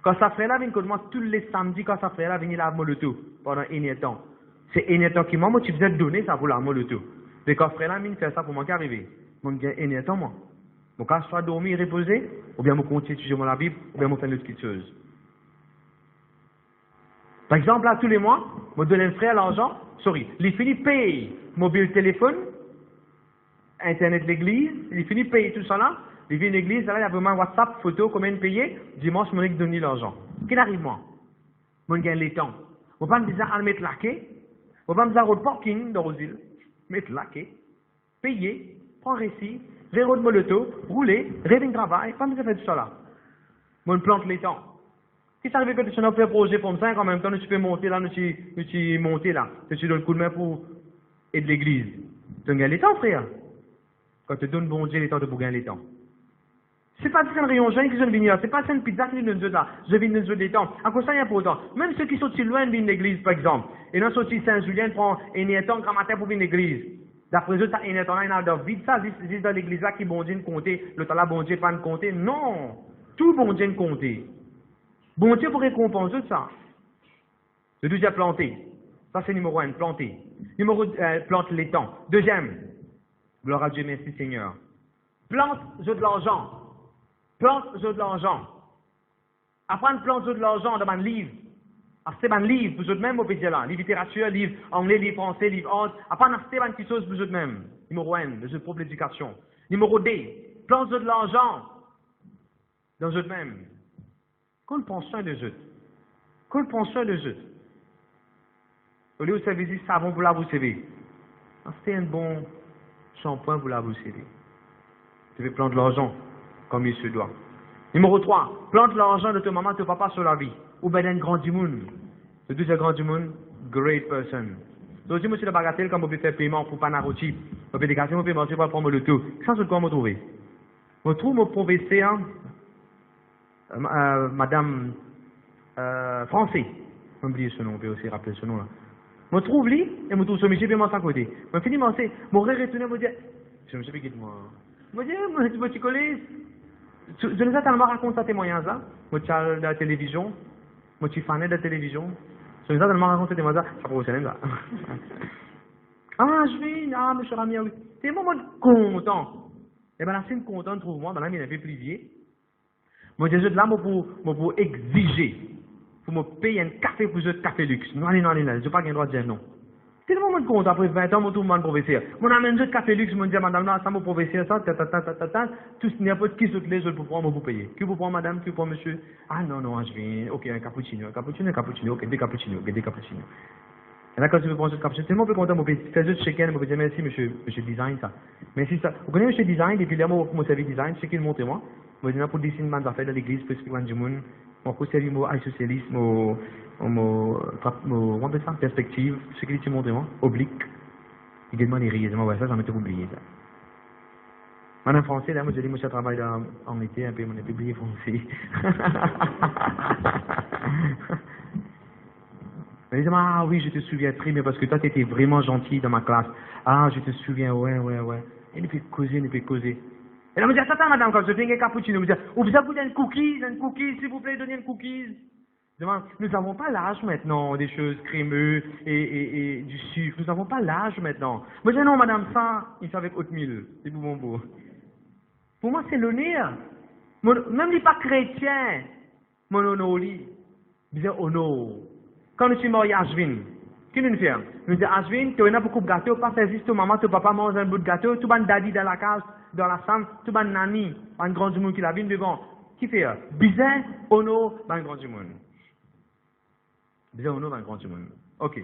Quand ça fait là, vient que moi tous les samedis, quand ça fait là, venir là, le tout, pendant un temps. C'est un temps qui moi, tu faisais donner ça pour la le tout. Mais quand frère là, vient faire ça pour moi qui arrive. Moi, j'ai un temps, moi. Donc, quand je sois dormi et reposé, ou bien je continue à étudier la Bible, ou bien je fais une autre chose. Par exemple, là, tous les mois, je donne un frère l'argent, il finit paye mobile téléphone, Internet de l'église, il finit paye tout ça là, il vient à l'église, là, il y a vraiment WhatsApp, photo, combien de payer, dimanche, je me donne l'argent. Qu'est-ce qui arrive, moi? Je gagne les temps. Je ne vais pas me dire à mettre laqué, je ne vais pas me dire au parking dans Rosil, mettre laqué, payer, prendre récit, zéro de moleto, rouler, rêver de travail, pas me faire tout ça là. Moi, je plante les temps. Si ça arrive que tu as fait un projet pour 5 en même temps, tu peux monter là, tu monter là. Tu donnes le coup de main pour aider l'église. Tu gagnes les temps, frère. Quand tu donnes bon Dieu les temps, tu peux gagner les temps. C'est pas un rayon jeune qui viennent venir, c'est pas une pizza qui vient de là. Je viens de des temps. À cause ça, il y a important. Même ceux qui sont si loin viennent de l'église, par exemple. Et dans sorti Saint-Julien, prend un temps grand matin pour venir de l'église. D'après eux, ça un temps là, il y a vide. Ça, c'est dans l'église là qui bon Dieu compter. Le temps là, bon Dieu pas compter. Non. Tout bon Dieu compter. Bon Dieu pour récompenser ça. Le deuxième, planter. Ça, c'est numéro 1, planter. Numéro 2, plante les temps. Deuxième, gloire à Dieu, merci Seigneur. Plante, je de l'argent. Plante, je de l'argent. Apprendre plante, je de l'argent dans un livre. Acheter un livre, vous êtes même au pays là. Livre littérature, livre anglais, livre français, livre autre. Apprendre acheter une petite chose, vous êtes même. Numéro 1, je propre l'éducation. Numéro 2, plante, je de l'argent dans eux même. Qu'on prend soin de eux. Qu'on prend soin de eux. Au lieu de servir savon pour la vous servir. Achetez un bon shampoing pour la boucher. Tu veux prendre l'argent comme il se doit. Numéro 3, plante l'argent de ta maman, de ton papa sur la vie. Ou bien d'un grand du monde. Le deuxième grand du monde, great person. Donc, si je suis de bagatelle, comme vous pouvez faire paiement pour Panarotti, vous pouvez dégager mon paiement, pour prendre le tout. Qu'est-ce que vous trouvez? Je trouve mon professeur, Madame Français. J'ai oublié ce nom, on peut aussi rappeler ce nom-là. Je trouve lui, et je trouve ce monsieur, puis moi, à côté. Je finis mon c'est, je retourné, je me dis, je me suis dit, moi. Je me dis, tu connais, je ne sais tellement raconter ce témoignage-là. Je suis de la télévision, je suis fan de la télévision. Je ne sais tellement raconter ce témoignage-là, ça professionnel, là. Ah, je viens, ah, monsieur Rami, oui. C'est un moment content. Et bien, là, c'est content, trouve-moi, ben là, il est un peu plus vieux. Moi, je suis là, pour exiger. Pour me payer un café pour ce café luxe. Non, allez, je n'ai pas le droit de dire non. C'est le moment de compte, après 20 ans, je trouve mon professeur. Je amène un café luxe, je dis, madame, là, ça, mon professeur, ça, tout n'importe qui saute les autres pour prendre, pour payer. Qui vous prend, madame, qui vous prend, monsieur? Ah, non, je viens, ok, un cappuccino, ok, deux cappuccinos. Et là, quand tu veux prendre ce cappuccino, tellement plus content, je fais juste check-in, je dis, merci, monsieur design, ça. Merci, ça. Vous connaissez monsieur design, depuis là, mon service design, c'est qu'il montre-moi. Je dis, pour dessiner des affaires dans l'église, pour expliquer du monde. Mon conseil mot socialisme, mon perspective, ce que tu montres moi, oblique. Il demande les rires, moi ça, j'en ai tout oublié ça. En français, là, moi j'ai dit, moi je travaille en été, un peu, mon oublié français. Il dit, ah oui, je te souviens très bien, parce que toi tu étais vraiment gentil dans ma classe. Ah, je te souviens, ouais. Et il peut causer. Et là, je me dis, attends, madame, quand je fais un cappuccino, je me dis, vous avez un cookies, s'il vous plaît, donnez un cookies. Nous n'avons pas l'âge maintenant des choses crémeuses et du sucre. Nous n'avons pas l'âge maintenant. Moi, je dis, non, madame, ça, il fait avec oatmeal. C'est pour mon beau. Pour moi, c'est l'honneur. Même les pas chrétiens, mon honneur, il dit, honneur. Quand nous sommes mariés à Ashvin, qu'est-ce que nous faisons? Nous disons, Ashvin, tu as beaucoup de gâteaux, pas faire juste, maman, ton papa mange un bout de gâteau, tout le daddy dans la case, dans la salle, tout le nani, un grand du monde qui l'a vu devant. Qui fait? Bizarre, ono, un grand du monde. Bizarre, ono, un grand du monde. Ok.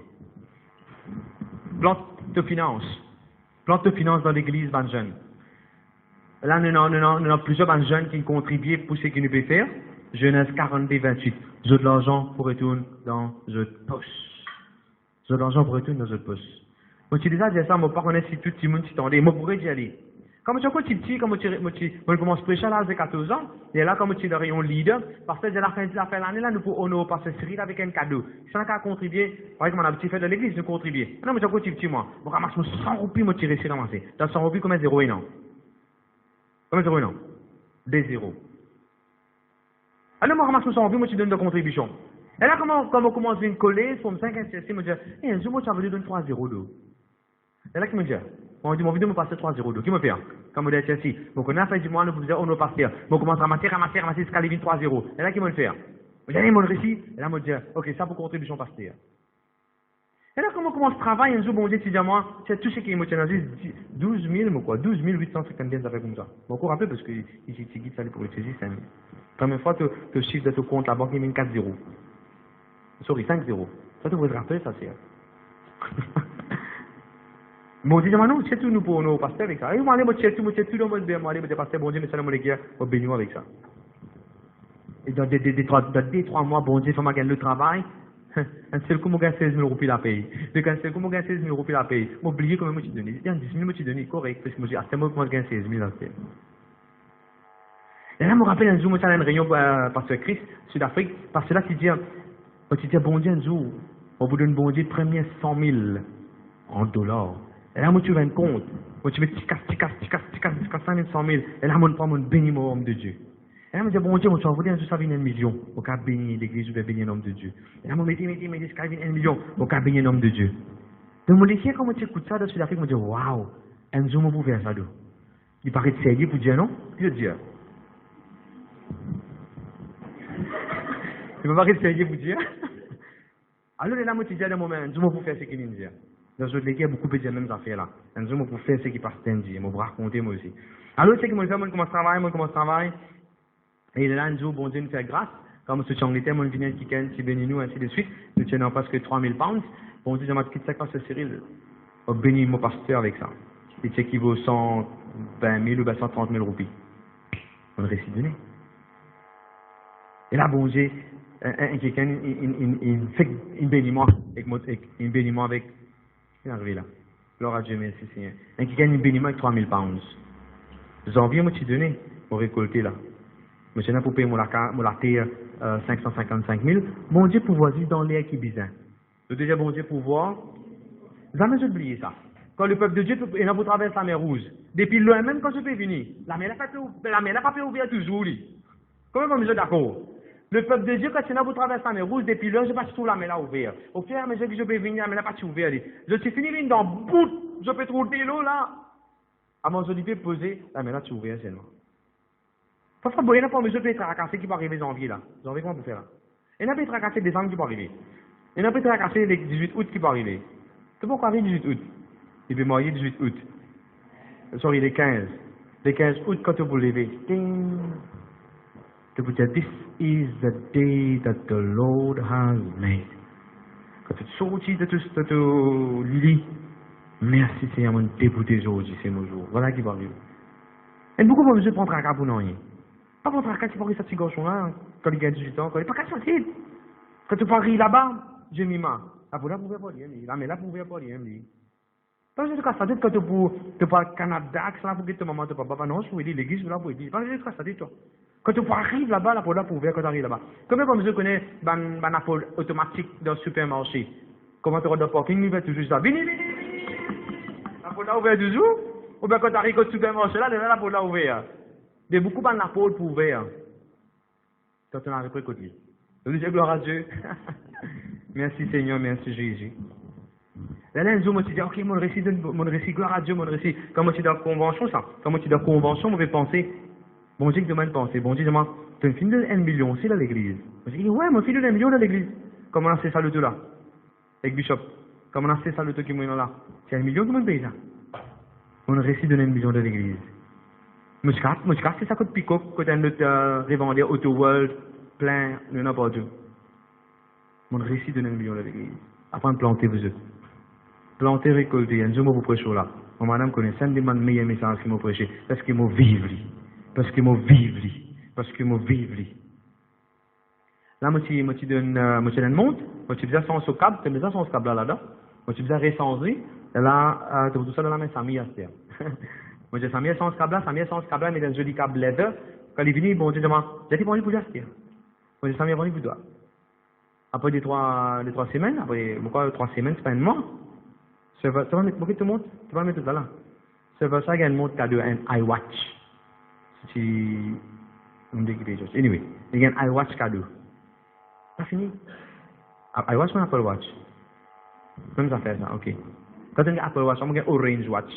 Plante de finances. Plante de finances dans l'église, ban jeune. Là, nous avons plusieurs jeunes qui contribuent pour ce qu'ils nous peuvent faire. Genèse 42, 28. J'ai de l'argent pour retourner dans notre poche. J'ai de l'argent pour retourner dans notre poche. Moi, tu déjà dit ça, moi, pas connaître si tout le monde s'y tendait. Moi, pourrais y aller. Comme tu es petit, comme tu commences à prêcher à l'âge de 14 ans, et là, comme tu es un leader, parce que la fin de l'année, là, nous pouvons honorer par ce série avec un cadeau. Si on a qu'à contribuer, par exemple, on a un petit fait de l'église, nous contribuer. Non, mais tu es petit, moi. Je ramasse 100 roupies, moi, tu réussis à ramasser. Dans 100 roupies, combien 0 et non? Combien 0 et non? Des 0. Alors, moi, je ramasse 100 roupies, moi, tu donnes de contribution. Et là, comme on commence à me coller, pour me 5 insistés, moi, je dis, un jour, moi, tu as voulu donner 3 0 d'eau. Et là, qui me dit, on dit, mon vidéo me passe 3 0 d'eau. Qui me fait? Comme on dit à Chelsea. Donc, on a fait du mois, nous vous disons, on nous passe. On commence à ramasser, jusqu'à les 3 0. Et là, qui me le fait? J'ai dit, mon récit. Et là, on me dit, ok, ça pour contribution pasteur. Et là, comme on commence à travailler, un jour, bon Dieu, tu dis à moi, c'est tout ce qui est émotionnel, 12 000, mais quoi, 12 850 ça fait comme ça. Bon, encore rappelé, parce que ici, tu guides ça pour le saisir, c'est la première fois que le chiffre de ton compte, la banque, il met 4 0. Sorry, 5 0. Ça, tu devrais te rappeler, ça, c'est. Bon Dieu, non, c'est tout nous pour nos pasteurs avec ça. Et moi, allez, moi, c'est tout le monde bien, moi, allez, moi, pasteur, bon Dieu, mais ça, mon gars, on bénit avec ça. Et dans des 3 mois, bon Dieu, il faut que je gagne le travail. Un seul coup, je gagne 16 000 roupies la paye. Donc, un seul coup, je gagne 16 000 roupies la paye. Je oublié comment je t'ai donné. C'était un 10 000, je t'ai donné, correct, parce que moi, à ce moment, je gagne 16 000 la paye. Et là, je me rappelle un jour, moi, j'allais à une réunion, pasteur Christ, Sud-Afrique, parce que là, tu dis, bon Dieu, un jour, on vous donne bon Dieu, premier 100 000 en dollars. Et là, moi, tu vas un compte. Moi, tu mets tic-casse, 5 000, 100 000. Et là, moi, je prends mon béni, mon homme de Dieu. Et là, je me dis, bon Dieu, moi, tu vas voulu un jour, ça vient 1 million. Au cas béni l'église, je vais bénir un homme de Dieu. Et là, moi, je me dis, ça vient 1 million. Au cas bénir un homme de Dieu. Donc, moi, je quand tu écoutes ça de Sud-Afrique, je me dis, waouh, un jour, moi, pour faire ça, d'où? Il paraît sérieux pour dire non? Je dis, il me paraît sérieux pour dire. Alors, là, moi, tu dis, à un moment, un jour, moi, pour faire ce qu'il me dit. Dans d'autres équipes, beaucoup de mêmes affaires là. Un jour, pour faire ce qui passe lundi, je vais vous raconter moi aussi. Alors, c'est que moi, je commence à travailler, et là, un jour, bon Dieu nous fait grâce. Comme ce Angleterre, moi, je viens qui bénit nous, ainsi de suite. Nous tenons presque 3 000 pounds. Bon Dieu, je m'ai quitté ça quand c'est Cyril. On bénit mon pasteur avec ça. Et c'est qui vaut 120 000 ou 130 000 roupies. On le récit donné. Et là, bon Dieu, quelqu'un, il fait un béniment avec, il est arrivé là. Gloire à Dieu, merci Seigneur. Quelqu'un, un béniment avec 3 000 pounds. Janvier, moi, tu donné, pour récolter là. Monsieur n'a pour payer mon terre 555 000. Bon Dieu, pouvoir vivre dans l'air qui est bizarre. Le déjà, bon Dieu, pouvoir. Jamais oublié ça. Quand le peuple de Dieu, il n'a pas traversé la mer Rouge. Depuis loin, même quand je peux venir, la mer n'a pas pu ouvrir toujours. Comment vous êtes d'accord? Le peuple de Dieu, quand il n'a pas traversé la mer Rouge, depuis loin, je ne sais pas si tout la mer là ouverte. Au fur et à mesure que je peux venir, la mer n'a pas ouverte. Je suis fini dans le bout, je peux trouver l'eau là. Avant je peux poser, la mer là est ouverte seulement. Parfois, il n'y a pas besoin de tracasser qui va arriver en janvier là. Janvier, comment vous faire là? Il n'y a pas de tracasser décembre qui va arriver. Il n'y a pas de tracasser le 18 août qui va arriver. C'est pourquoi arrive 18 août. Il peut marier 18 août. Sorry, les 15. Les 15 août, quand vous levez, ding. Tu peux dire, this is the day that the Lord has made. Quand tu sortis de tout lit, merci Seigneur, mon député aujourd'hui, c'est mon jour. Voilà qui va arriver. Et beaucoup de gens prennent un cas pour rien. Pas prendre un cas, tu peux arriver à ce petit garçon-là, quand il a 18 ans, quand il n'est pas qu'à sortir. Quand tu peux arriver là-bas, j'ai mis ma. La boule pouvait pas dire, la mais là pouvait pas dire, parce que quand tu peux au Canada, que ça pour que ton maman te papa, non, je peux dire l'église là pour dire. Parce que ça dit toi. Quand tu arrives là-bas, la poule pouvait quand tu arrives là-bas. Combien de gens connaissent un appel automatique dans le supermarché? Comment tu rentres dans le parking, il fait toujours ça. Vini. La poule ouverte toujours. Ou bien quand tu arrives au supermarché là, la poule ouverte. Il y a beaucoup d'appels pour ouvrir. Quand tu arrives près de lui. Je dis gloire à Dieu. Merci Seigneur, merci Jésus. Là, un jour, moi, tu dis, ok, mon récit, gloire à Dieu, mon récit. Quand moi, tu es dans la convention, ça. Quand moi, tu es dans la convention, on va penser, bon Dieu, qui demande penser. Bon Dieu, demande, tu as une fille de 1 million aussi, là, l'église. Je dis, ouais, mon fils de 1 million, dans l'église. Comment on a fait ça, le tout, là? Avec Bishop. Comment on a fait ça, le tout, qui est là? C'est 1 million, comment on paye ça? Mon récit de 1 million de l'église. Moi, c'est ça, que pico, quand tu as notre revendeur Auto World, plein, n'importe où. Mon récit de 1 million de l'église. Après de planter vous êtes. Planter, récolter, un jour vous prêchez là. Mon madame connaît ça, demande meilleur message que vous prêchez. Parce que moi vive li. Parce que moi vive li. Parce que moi vive li. Là, moi tu donne une montre, moi tu faisais son câble, tu mets ça son câble là-dedans. Moi tu faisais réchanger, et là, tu as tout ça dans la main, ça m'y a fait. Moi j'ai ça m'y a son câble là, mais dans un joli câble leather. Quand il est venu, bon, tu demandes, j'ai dit pour lui pour l'acheter. Moi j'ai ça m'y a pour lui pour toi. Après des trois semaines, après, pourquoi 3 semaines, c'est pas un mois. Tu vas mettre, pourquoi tu montes? Tu vas mettre tout ça là. C'est pour ça qu'il y a une montre cadeau, un iWatch. Si, on me dit quelque chose. Anyway, il y a un iWatch cadeau. Ça fini. iWatch ou un Apple Watch? Comment ça fait ça? Ok. Quand tu as un Apple Watch, on a un Orange Watch.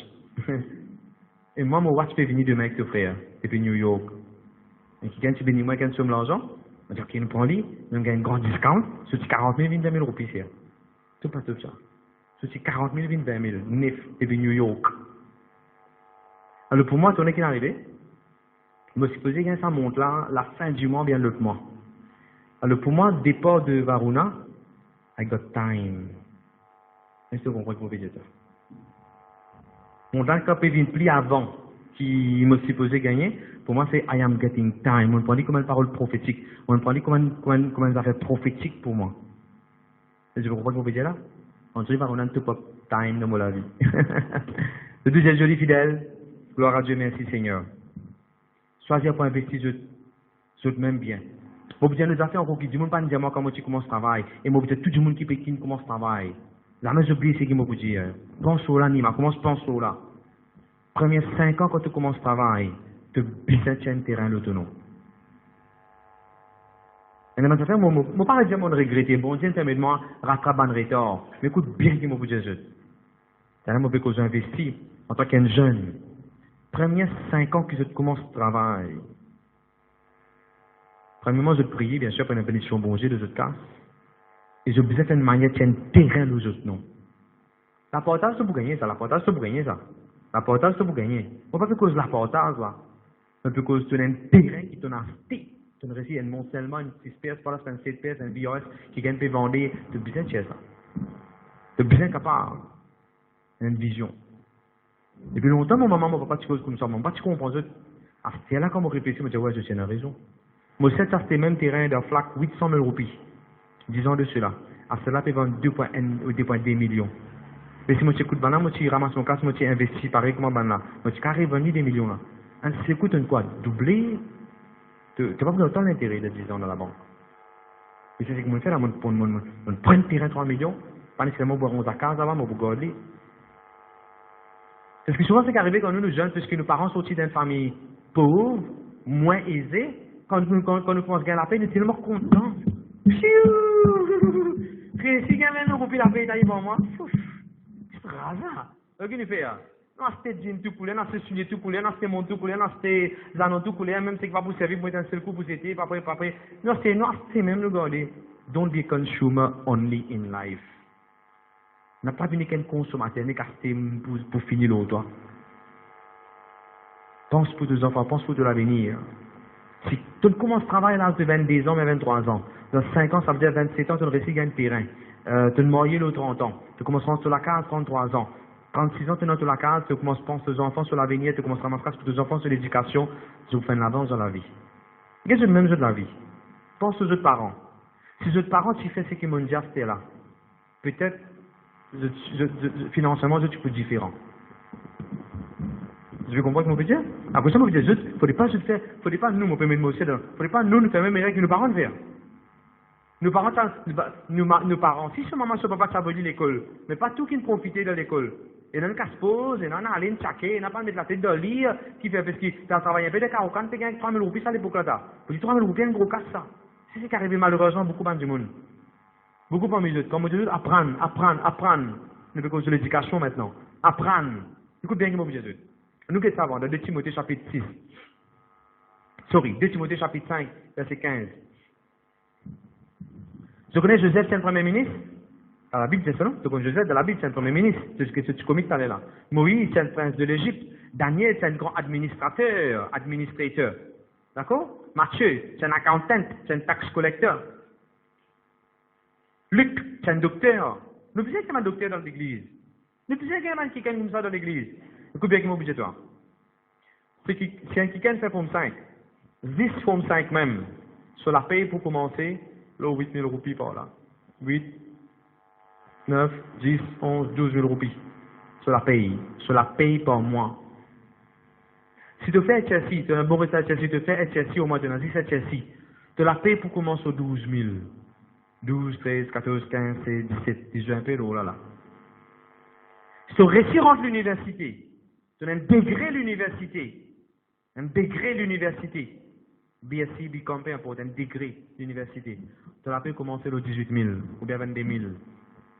Et moi, mon watch peut venir demain avec ton frère, depuis New York. Et quand tu viens, moi, quand tu somme l'argent, on dit, ok, nous prenons lui, nous avons un grand discount, sur 40 000, 22 000 roupies, c'est tout pas tout ça. Sur 40 000, 22 000, neuf, depuis New York. Alors pour moi, tourner qui est arrivé, je me suis posé que ça monte là, la fin du mois vient l'autre mois. Alors pour moi, départ de Varuna, I got time. Est-ce que vous comprenez ce que je veux dire? Mon temps quand il vient plus avant, qui me suis posé gagner, pour moi c'est I am getting time. On prend comme une parole prophétique. On prend comme une affaire prophétique pour moi. Et je comprends ce que vous voulez dire là? On dirait qu'on a un tout pop time dans la vie. Le deuxième joli fidèle, gloire à Dieu, merci Seigneur. Choisir pour investir sur même bien. Moi, je nous affaires encore qui du monde pas dire moi comment tu commences le travail. Et moi, tout le monde qui commence le travail. La même j'oublie ce qu'il m'a dit. Pense au là, Nima, commence pense au là. Premiers 5 ans quand tu commences le travail, tu business un terrain l'autonome. Et maintenant, ça fait, moi, pas dire mon regretter, bon Dieu, ça me demande, rattrape un retard. Mais écoute bien ce qu'il m'a dit. C'est là, moi, que j'ai investi en tant qu'un jeune. Premiers 5 ans que je commence le travail. Premièrement, je prie, bien sûr, pour une bénédiction bon Dieu de cette casse. Et je besoin d'une manière de un terrain aux autres non. L'apportage, c'est pour gagner ça. L'apportage, c'est pour gagner ça. L'apportage, c'est pour gagner. On pas cause de l'apportage, là. Mais cause de un terrain qui t'en a acheté. Tu as réussi à monter seulement une 6 pièces, par là, c'est un 7 pièces, un VOS qui gagne tes vendre. Tu as besoin de ça. Tu as besoin capable. une vision. Depuis longtemps, mon maman, mon papa, tu causes comme ça, mon papa, tu comprends, ah, c'est là quand on réfléchit, je me dis, ouais, je suis dans la raison. Moi, c'est acheté même terrain d'un flac 800 000 roupies. Disons de cela. À cela, tu vends 2,2 millions. Mais si moi, tu écoutes, moi, tu ramasses mon casse, moi, tu investis pareil comme un là. Moi, tu carré vendu des millions là. Si écoute une quoi, doubler, tu n'as pas besoin de temps d'intérêt de 10 ans dans la banque. Et c'est ce que moi, je fais là, moi, prends un terrain 3 millions, pas nécessairement boire 11 à 15 avant, moi, pour garder. Parce que souvent, c'est qu'arrivé quand nous jeunes, puisque nos parents sont sortis d'une famille pauvre, moins aisée, quand nous commençons à gagner la paix, nous sommes tellement contents. Si quelqu'un nous coupe la paix, il pour moi. C'est rasant. Qu'est-ce qu'il fait? Non, c'était jean tout coulé, non, c'était soulier tout coulé, non, c'était mon tout coulé, non, c'était zanon tout coulé, même si c'est pas pour servir pour être un seul coup pour c'était, pas après. Non, c'est même le garder. Don't be a consumer only in life. N'a pas venu qu'un consommateur, mais qu'acheter pour finir l'autre. Pense pour tes enfants, pense pour de l'avenir. Si tu commences à travailler à l'âge de 22 ans, mais 23 ans, dans 5 ans, ça veut dire 27 ans, tu réussis à gagner terrain. Tu te marié le 30 ans. Tu commences sur la case 33 ans. 36 ans, tu es sur la case, tu commences à penser aux enfants sur l'avenir, tu commences à ramasser pour tes enfants sur l'éducation, tu fais une avance dans la vie. Qu'est-ce que c'est le même jeu de la vie? Pense aux autres parents. Si les autres parents, tu fais ce qu'ils m'ont dit, c'était là. Peut-être, financièrement, tu peux être différent. Je vais comprendre ce que je veux dire. Après ça, je veux dire, il ne faudrait pas nous, mon premier aussi, il ne faudrait pas nous faire même meilleur que nos parents le faire. Nos parents, si ce maman, ce papa, ça veut dire l'école, mais pas tout qui ne profitait de l'école. Et dans le cas se pose, et dans aller une chaquer, et n'a pas mettre la tête dans le lit, qui fait parce qu'il a travaillé un peu de carocan, tu gagnes 3 000 roupies, ça à l'époque là. Pour dire 3 000 roupies, un gros casse ça. C'est ce qui arrive malheureusement beaucoup dans le monde. Beaucoup parmi eux, comme on dit, apprendre. Nous faisons de l'éducation maintenant. Apprendre. Écoute bien ce que je veux dire. Nous qu'est-ce que ça va dans 2 Timothée chapitre 6. 2 Timothée chapitre 5, verset 15. Tu connais Joseph, c'est un premier ministre? Dans la Bible, c'est ça, non? Tu connais Joseph, dans la Bible, c'est un premier ministre. C'est ce que tu commis tout à l'heure. Moïse, c'est un prince de l'Égypte. Daniel, c'est un grand administrateur. D'accord? Matthieu, c'est un accountant, c'est un tax collecteur. Luc, c'est un docteur. Nous disons qu'il y a un docteur dans l'église. Nous disons qu'il y a un qui comme ça dans l'église. Écoute bien qu'il m'a obligé toi. C'est un qui fait forme 5. 10 forme 5 même. Sur la paye pour commencer, là, 8 000 roupies par là. 8, 9, 10, 11, 12 000 roupies. Sur la paye par mois. Si tu fais HSI, tu as un bon résultat HSI, tu fais HSI au mois de 10 HSI. Tu la payes pour commencer au 12 000. 12, 13, 14, 15, 16, 17, 18, un peu d'eau là. Si tu réussis à rentrer l'université, tu as un degré l'université. BSc, BCom, peu importe, un degré d'université. Tu la payes commencer au 18 000 ou bien 22 000.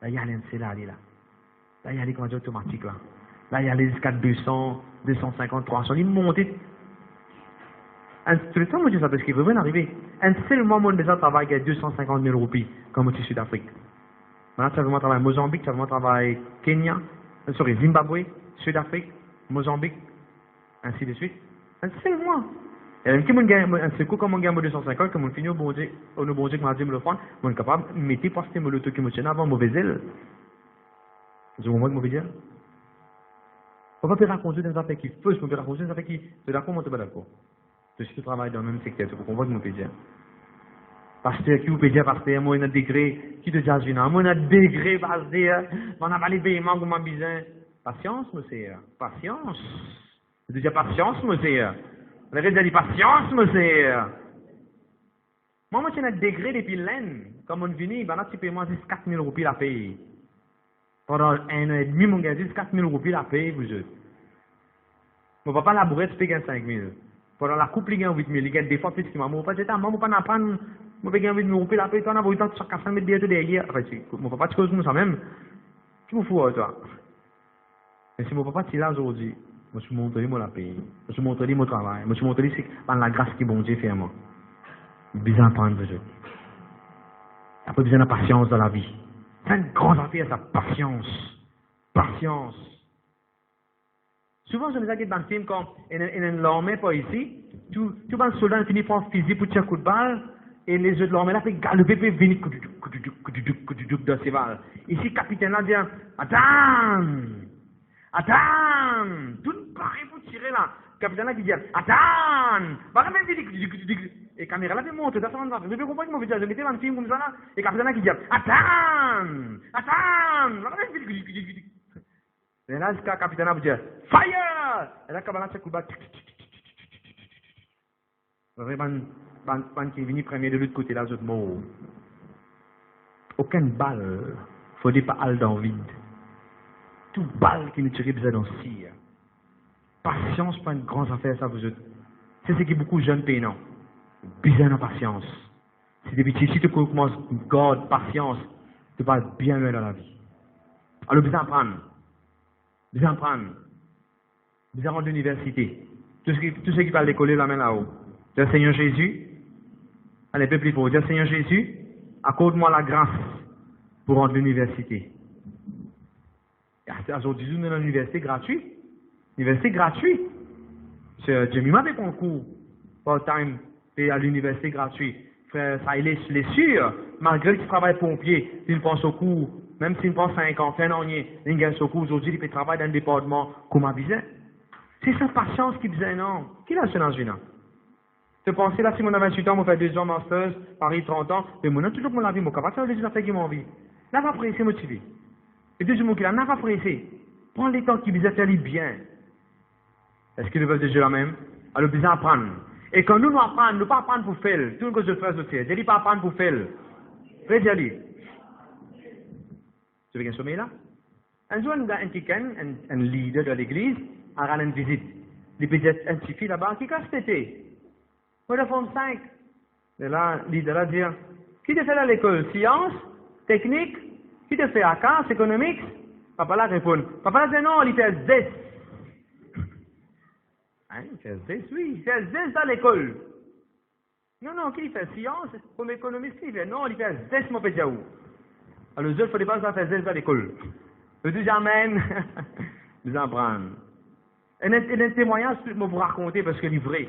Là, il y a l'NC là. Là, il y a les conduits automatiques là. Là, il y a les jusqu'à 200, 250, 300. Ils montent. Tout le temps, moi, je dis ça parce qu'il veut bien arriver. Un seul moment, déjà, travaille à 250 000 roupies, comme au Sud-Afrique. Maintenant, tu as vraiment travaillé Mozambique, tu as vraiment travaillé Kenya, Zimbabwe, Sud-Afrique, Mozambique, ainsi de suite. Un seul mois. Et même si on gagne un seul coup, comme on gagne 250, comme on finit au bon Dieu, que m'a dit me le prendre, on est capable de mettre parce que le truc qui me tient avant mauvais aile. Vous avez compris ce que je veux dire? On va pas raconter des affaires qui font, on peut raconter des affaires qui. C'est d'accord, moi, tu es pas d'accord. Je suis travaille dans le même secteur, tu comprends ce que je veux dire? Pasteur, qui vous peut dire, pasteur, moi, il y a un degré, qui te dit, moi, il y a un degré, pasteur, on a pas les paiements comme un bizarre. Patience, monsieur, patience. Je dis patience, monsieur. On avait déjà dit patience, monsieur. Moi, j'ai un degré depuis l'année. Comme on vient, ben là, tu payes moi 4 000 roupies la paye. Pendant 1 an et demi, mon gars, 4 000 roupies la paye, vous êtes. Mon papa, la bourrette, paye 5 000. Pendant la couple, il gagne 8 000. Il gagne des fois plus que moi. Mon papa, j'ai dit, maman, pas n'apprendre. Moi, je gagne 8 000 roupies la paye. Tu en as 8 ans, tu as 400 000 derrière. Enfin, mon papa, tu causes nous ça même. Tu me fous, toi. Mais si mon papa, tu es là aujourd'hui, je me suis montré la paye. Je me suis montré mon travail. Je me suis montré c'est par la grâce que bon Dieu fait à moi. Besoin d'apprendre, je. Après, besoin de patience dans la vie. C'est une grande affaire, ça, patience. Patience. Souvent, je me dis que dans le film, quand il y a une l'armée pas ici, tout le soldat finit par un fusil pour tirer un coup de balle, et les autres de l'armée là, fait galoper, puis venir coup dans ses balles. Ici, le capitaine là dit, attends! Attends! Tout pareil pour tirer là. Le capitaine là qui dit, attends! Et caméra là, fait monter, ça va me faire comprendre que je mettais un film comme ça là. Et le capitaine là qui dit, attends! Et là, jusqu'à le capitaine là vous dit, fire! Et là, le capitaine là, c'est coup de batte. Vraiment, qui est venu premier de l'autre côté, là, les autres morts. Aucune balle, il ne faut pas aller dans le vide. Toute balle qui nous tire, besoin d'en cire. Patience, pas une grande affaire, ça vous autres. C'est ce qui est beaucoup de jeunes pays, non? Besoin de patience. Si tu commences, garde patience, tu vas bien mieux dans la vie. Alors, besoin d'apprendre. Besoin d'apprendre. Besoin rendre l'université. Tout ce qui parle d'école, la main là-haut. Dire Seigneur Jésus, allez, peuple, il faut dire Seigneur Jésus, accorde-moi la grâce pour rendre l'université. Aujourd'hui, nous sommes dans l'université gratuite. L'université gratuite. J'ai mis des concours part-time à l'université gratuite. Frère, ça il est sûr, malgré qu'il travaille pompier, s'il pense au cours, même s'il prend 5 ans, fin d'année, il gagne au cours, aujourd'hui, il peut travailler dans un département comme à Bizet. C'est sa patience qui disait non. Qui l'a ce dans une tu penses là, si mon a 28 ans, on fait 2 ans master, Paris 30 ans, mais mon a toujours mon la vie, mon capable de faire des affaires qui m'ont envie. N'a pas pressé, motivé. Et deuxième mot qu'il a, n'a pas pressé. Prends les temps qui vous faire bien. Est-ce qu'ils veulent déjà la même? Alors, besoin apprendre. Et quand nous apprenons, nous pas apprendre pour faire. Tout ce que je fais, je dis pas apprendre pour faire. Très bien dit. Tu veux un sommeil là? Un jour, un leader de l'église a rendu une visite. Il peut être un petit fille là-bas qui casse tété. Pour la forme 5. Et là, le leader a dit, qui te fait à l'école? Sciences? Technique? Qui te fait accounts? Économique? Papa là répond. Papa là dit non, il fait 10. Hein, il fait 10, oui, il fait 10 dans l'école. Non, qui fait sciences? Comme économiste, il fait non, il fait 10, mon petit où. Alors, les autres, il ne faut pas faire 10 dans l'école. Je dis, j'amène. Vous en prendre. Et un témoignage, je vais vous raconter parce que c'est vrai.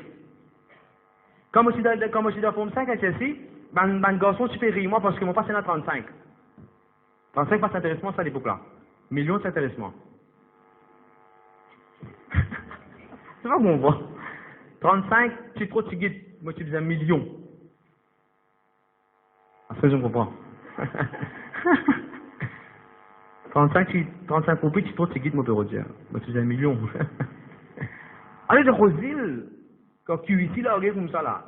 Comme je suis dans Forme 5 à Chelsea, mon garçon supérieur, moi, parce que mon passé dans 35. 35 passe intéressement, ça à l'époque-là. Millions d'intéressement. C'est pas bon, moi. 35, tu es trop tigide. Moi, tu dis 1 million. Après, je comprends. 35 pour tu es trop tigide, mon père dire. Moi, tu dis 1 million. Allez, de Rosille. Quand tu es ici, là, regarde comme ça, là.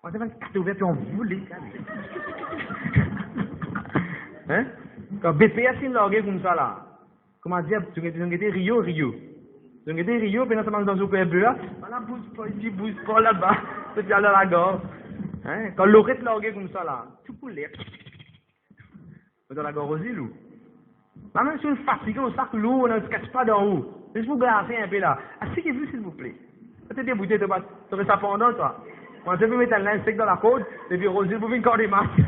On a 24 ouverts, puis on voulait. Hein? Quand BPS, il là, regarde comme ça, là. Comment dire, tu as Rio. Tu as Rio, puis dans un super bleu, là. Voilà, bouge pas là-bas. Tu es dans la gorge. Hein? Quand l'orette, là, regarde comme ça, là. Tout poulet. Dans la gorge aussi, loup. Là, même si on est fatigué, on sac lourd, on ne se cache pas d'en haut. Laisse vous glacer un peu, là. Asseyez-vous, s'il vous plaît. Tu es débouté, tu restes à fondant, toi. Moi, je vais mettre un linge sec dans la côte, et puis Rosine, vous venez encore des masques.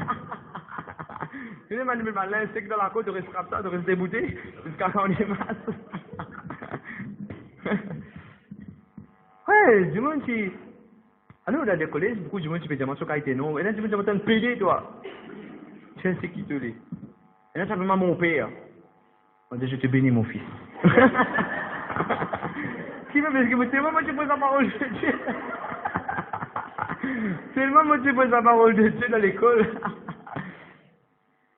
Tu veux mettre un linge sec dans la côte, tu restes comme ça, tu restes débouté, jusqu'à quand on est masques. Ouais, du monde qui. Alors, dans des collèges, beaucoup de monde qui peut dire, moi, ce été non. Et là, tu me dis, tu payer, toi. Je sais qui te l'est. Et là, simplement mon père. On dit, je te bénis, mon fils. Qui veut, parce que c'est moi qui pose la parole de Dieu. C'est moi qui pose la parole de Dieu dans l'école.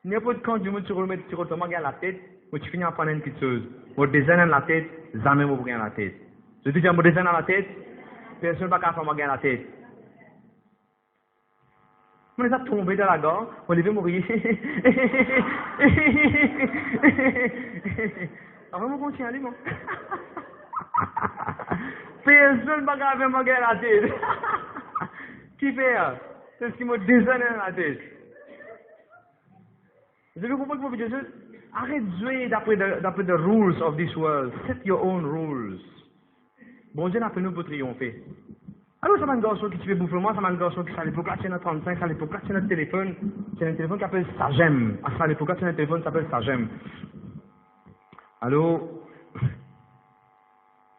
N'importe quand du monde tu remettre, tu retournes à la tête, moi tu finis à prendre une petite chose. Moi, dessin dans la tête, jamais moi prendre la tête. Je te dis, moi dessin dans la tête, personne ne va pas faire moi la tête. Moi, les a tombé dans la gorge, on les veut mourir. Alors, moi, continue à aller, moi. Personne ne va faire moi la tête. Qui fait? C'est ce qui m'a dessiné dans la tête. Vous avez compris que Jésus? Arrête de jouer d'après the rules of this world. Set your own rules. Bon Dieu n'a fait nous pour triompher. Alors, ça m'a un garçon qui tu fais bouffer moi, ça m'a un garçon qui, à l'époque là, c'est notre 35, à l'époque là, c'est notre téléphone. C'est un téléphone qui s'appelle Sagem. À l'époque là, c'est un téléphone qui s'appelle Sagem. Alors,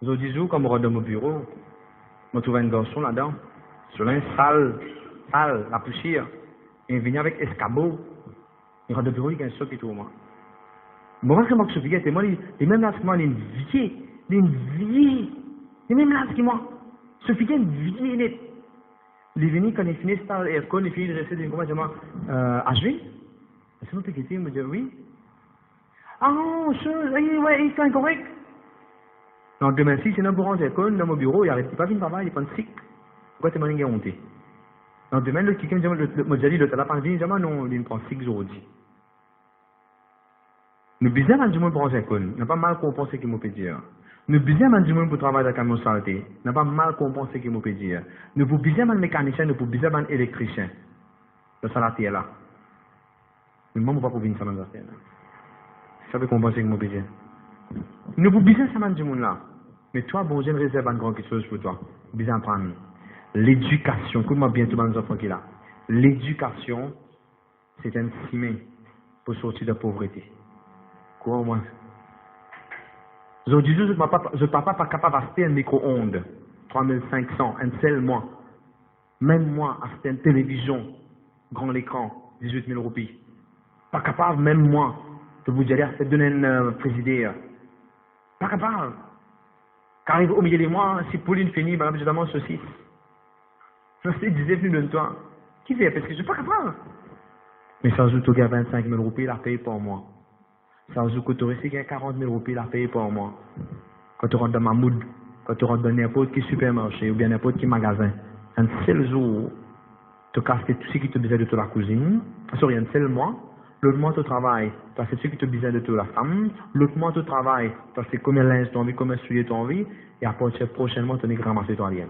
je dis, comme on rentre dans mon bureau, je trouve un garçon là-dedans, sur un sale, la poussière, et il vient avec escabeau. Il rentre au bureau, il y a un saut qui tourne moi. Bon, parce que moi, je suis moi, les mêmes là, moi, les vieilles, les mêmes là, qui moi, je suis une vieille net. Les venus, quand ils finissent par l'école, ils finissent de rester dans le HV. Est-ce que vous t'inquiétez, me dire oui? Ah non, ouais, c'est incorrect. Donc, demain, si c'est dans pour rentrer à l'école, dans mon bureau, il n'arrête pas de travail, il prend sick. Pourquoi t'es mal honté? Donc, demain, le quelqu'un me dit, le téléphone dit, non, il prend sick aujourd'hui. Nous bisons du monde pour rentrer à l'école, n'a pas mal compensé qu'il m'a peut dire. Nous bisons du monde pour travailler dans la camion saleté, n'a pas mal compensé qu'il m'a peut dire. Nous pour bisons le mécanicien, nous pour bisons l'électricien. Le salarié là. Mais moi, je ne pas pour venir ça dans la scène. Ça veut compenser qu'il m'a peut dire. Nous pour bisons ça du monde là. Mais toi, bon, j'ai une réserve une grande chose pour toi. Bisons apprendre. L'éducation, comme moi bientôt dans les enfants qui là. L'éducation, c'est un ciment pour sortir de la pauvreté. Quoi au moins? Aujourd'hui, je ne papa pas capable d'acheter un micro-ondes, 3500, un seul mois. Même moi, acheter une télévision, grand écran, 18 000 roupies. Pas capable, même moi, de vous dire, de donner un frigidaire. Pas capable. Car arrive au milieu des mois, si Pauline finit, ben, je demande ceci. Je sais, disais plus de toi. Qui fait? Parce que je ne suis pas capable. Mais ça ajoute au gars 25 000 roupies, il a payé pour moi. Ça veut dire que tu aurais 40 000 roupies à payer pour moi. Quand tu rentres dans Mahmoud, quand tu rentres dans n'importe quel supermarché ou bien n'importe quel magasin, un seul jour, tu casses tout ce qui te besoin de toute la cuisine. Sorry, un seul mois. L'autre mois, tu travailles, tu as ce qui te besoin de toute la femme. L'autre mois, tu travailles, tu as fait combien de linge tu as envie, combien de souliers tu as envie. Et après, prochainement, tu as ramassé ton alien.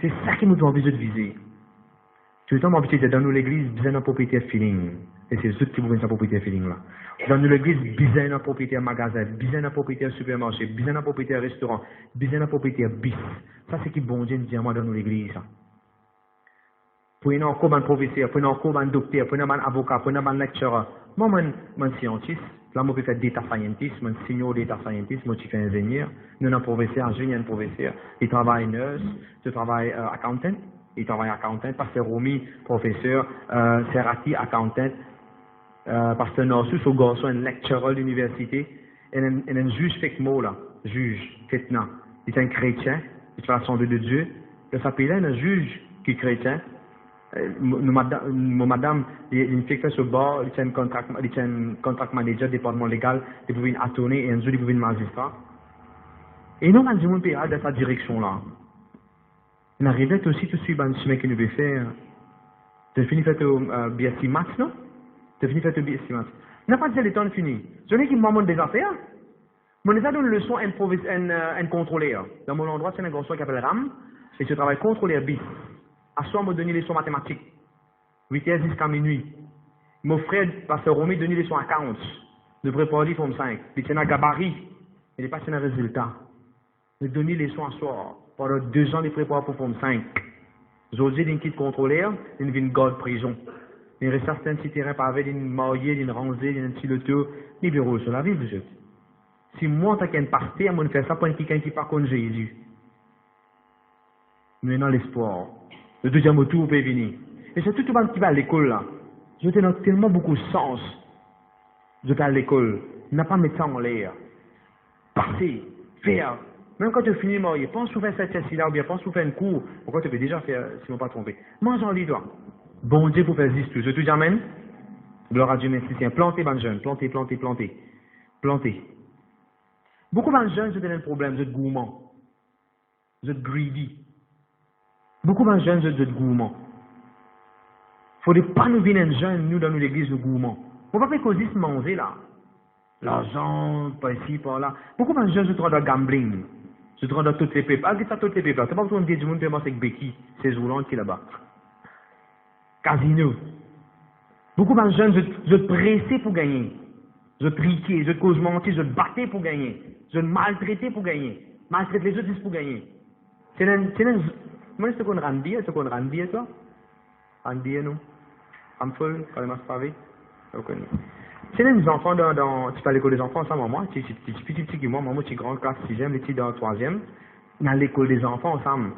C'est ça qui nous doit envie de viser. Tu veux m'habituer dans nous l'église, bien un propriétaire feeling. Et c'est ceux qui vous viennent sa propriétaire feeling là. Dans nous l'église, bien un propriétaire magasin, bien un propriétaire supermarché, bien un propriétaire restaurant, bien un propriétaire bis. Ça c'est qui bon Dieu dit à moi dans nous l'église. Prenez encore un professeur, prenez encore un docteur, prenez un avocat, prenez un lecturer. Moi, je suis scientiste. Là, je fais data scientist, je suis senior data scientist, je suis ingénieur. Nous avons un professeur, je suis un professeur. Il travaille nurse, je travaille accountant. Il travaille accountant, pasteur Romy, professeur, Serati, accountant, pasteur Norsus, au garçon, un lecturer à l'université, et un juge fait mot là, juge, fitna. Il est un chrétien, il fait l'assemblée de Dieu. Il s'appelle un juge qui est chrétien. Madame, il fait ce bord, il est un contract manager, département légal, il pouvait une attorney et un jour il pouvait une magistrat. Et nous, on a dit, on peut aller dans cette direction-là. On arrivait aussi tout de suite dans le chemin que nous devons faire. Tu as fini de faire le BSc Maths, non? Tu as fini de faire le BSc Maths. On n'a pas dit le temps fini. Je n'ai qui m'en des affaires. Mais on a donné une leçon à un contrôleur. Dans mon endroit, c'est un garçon qui s'appelle Ram. Et je travaille contrôleur bis. À soi, on m'a donné les leçons mathématiques. 8h jusqu'à minuit. Mon frère, pasteur Romy, donné les leçons à 40. De préparer forme 5. Il tient un gabarit. Il n'est pas un résultat. Il donné les leçons à soi. Pendant 2 ans, il prépare pour forme 5. Aujourd'hui, il quitte contrôleur, il vient de garde prison. Il reste certains petits terrains par avec, il marié, il rangé, il petit loto, il bureau sur la vie, vous êtes. Si moi, en tant qu'un pasteur, je fais ça pour quelqu'un qui part contre Jésus. Mais dans l'espoir. Le deuxième tour peut venir. Et c'est tout le monde qui va à l'école là. Je donne tellement beaucoup de sens. Je vais à l'école. N'a pas mettre ça en l'air. Passer, faire. Même quand tu finis marié, pense ou faire cette test-là, ou bien pense ou faire un cours. Pourquoi tu peux déjà faire, si on pas trompé. Moi, j'en lis toi. Bon Dieu pour faire juste tout. Je te dis amen. Gloire à Dieu, merci. Tiens, plantez, ben jeune. Plantez. Plantez. Beaucoup de jeunes, vous avez un problème, vous êtes gourmand. Vous êtes greedy. Beaucoup de jeunes, vous êtes gourmand. Il ne faut pas nous venir un jeune, nous, dans l'église, nous gourmand. On ne va pas causer se manger là. L'argent, pas ici, pas là. Beaucoup de jeunes se trouvent dans le gambling. Se trouvent dans toutes les pépes. Ah, ça, toutes les pépes. C'est pas pour dire du monde, c'est avec Becky, c'est Zoulan qui est là-bas. Casino. Beaucoup de jeunes, je pressés pour gagner. Je triquais, je cause mentir, je battais pour gagner. Je maltraitais pour gagner. Maltraiter les autres pour gagner. C'est un, moi, c'est qu'on rend bien, toi? Rend bien, nous? Amfoule, quand même, pavé. C'est les enfants tu peux à l'école des enfants ensemble, moi, petit qui moi, petit grand, classe 6e, les petits dans 3e, dans l'école des enfants ensemble.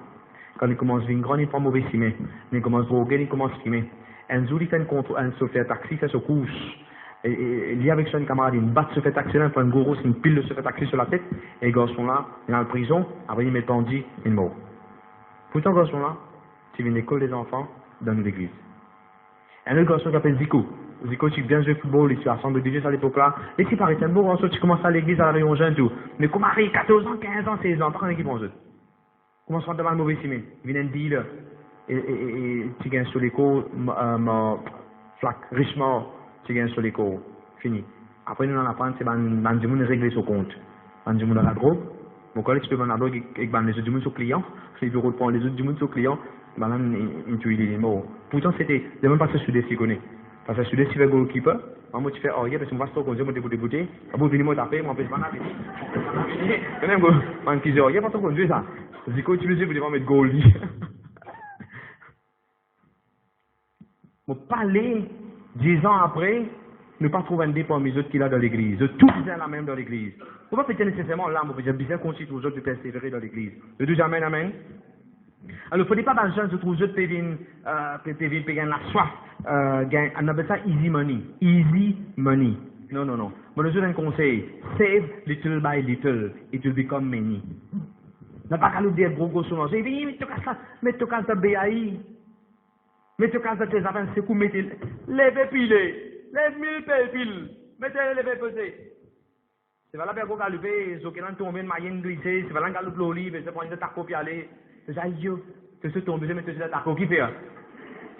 Quand ils commencent à venir grand, ils font mauvais cimé. Ils commencent à droguer, ils commencent à fumer. Un jour, il fait un chauffeur taxi, fait se couche. et lié avec son camarade, il bat se fait accident, il prend une grosse, une pile de se fait accident sur la tête, et le garçon là, il est dans la prison, après il met pendu, il est mort. Pourtant, le garçon là, c'est une école des enfants dans l'église. Un autre garçon qui s'appelle Zico. Zico, tu bien jouer au football, il a semble de à l'époque là. Et c'est pareil, c'est un beau garçon, tu commences à l'église à la réunion jeune tout. Mais comme arrive 14 ans, 15 ans, 16 ans, pas en équipe en jeu. Commence à faire devant le mauvais signe. Il vient un deal, et tu gagnes sur l'écho, flac, richement, tu gagnes sur l'écho. Fini. Après, nous en apprenons, c'est dans du monde régler son compte. Dans du monde à la drogue. Mon collègue, tu peux dans la drogue avec les autres du monde sur client. C'est le reprendre les autres du monde sur client. Ben là, il tue les mots. Pourtant, c'était, de même pas ce sud-est qui connaît. Parce que sud-est, si le goalkeeper, moi, tu fais, oh, parce que moi, c'est au conduire, moi, dégoûté. Après, venez moi taper, moi, je pas taper. Quand même, man, qui dit, oh, pas ton conduire ça. Je dis, quand tu veux dire, vous devez mettre goal. Mon parler, 10 ans après, ne pas trouver un dé parmi les autres qu'il a dans l'église. Tout bien la même dans l'église. Pourquoi peut-être nécessairement là, on peut dire bien continuer aux autres de persévérer dans l'église. Le deux amen, amen. Alors, il ne faut pas dans le genre de trouver autres qui gagnent la soif. On appelle ça easy money. Easy money. Non, non, non. Moi, je donne un conseil. Save little by little. It will become many. N'a pas qu'à nous dire gros souvent. Je dis, mais tu casses ta BAI. Mais tu casses tes affaires, c'est quoi mettez. Lève pilé. Lève 1000 pile. Mettez lève pesé. C'est pas la peine qu'on a levé, c'est qu'on a tombé de maillot glissé, c'est pas là qu'on a levé l'olive, c'est pas là qu'on a copié aller. C'est ça, yo. C'est ce tombé, mais c'est ta coquille fait.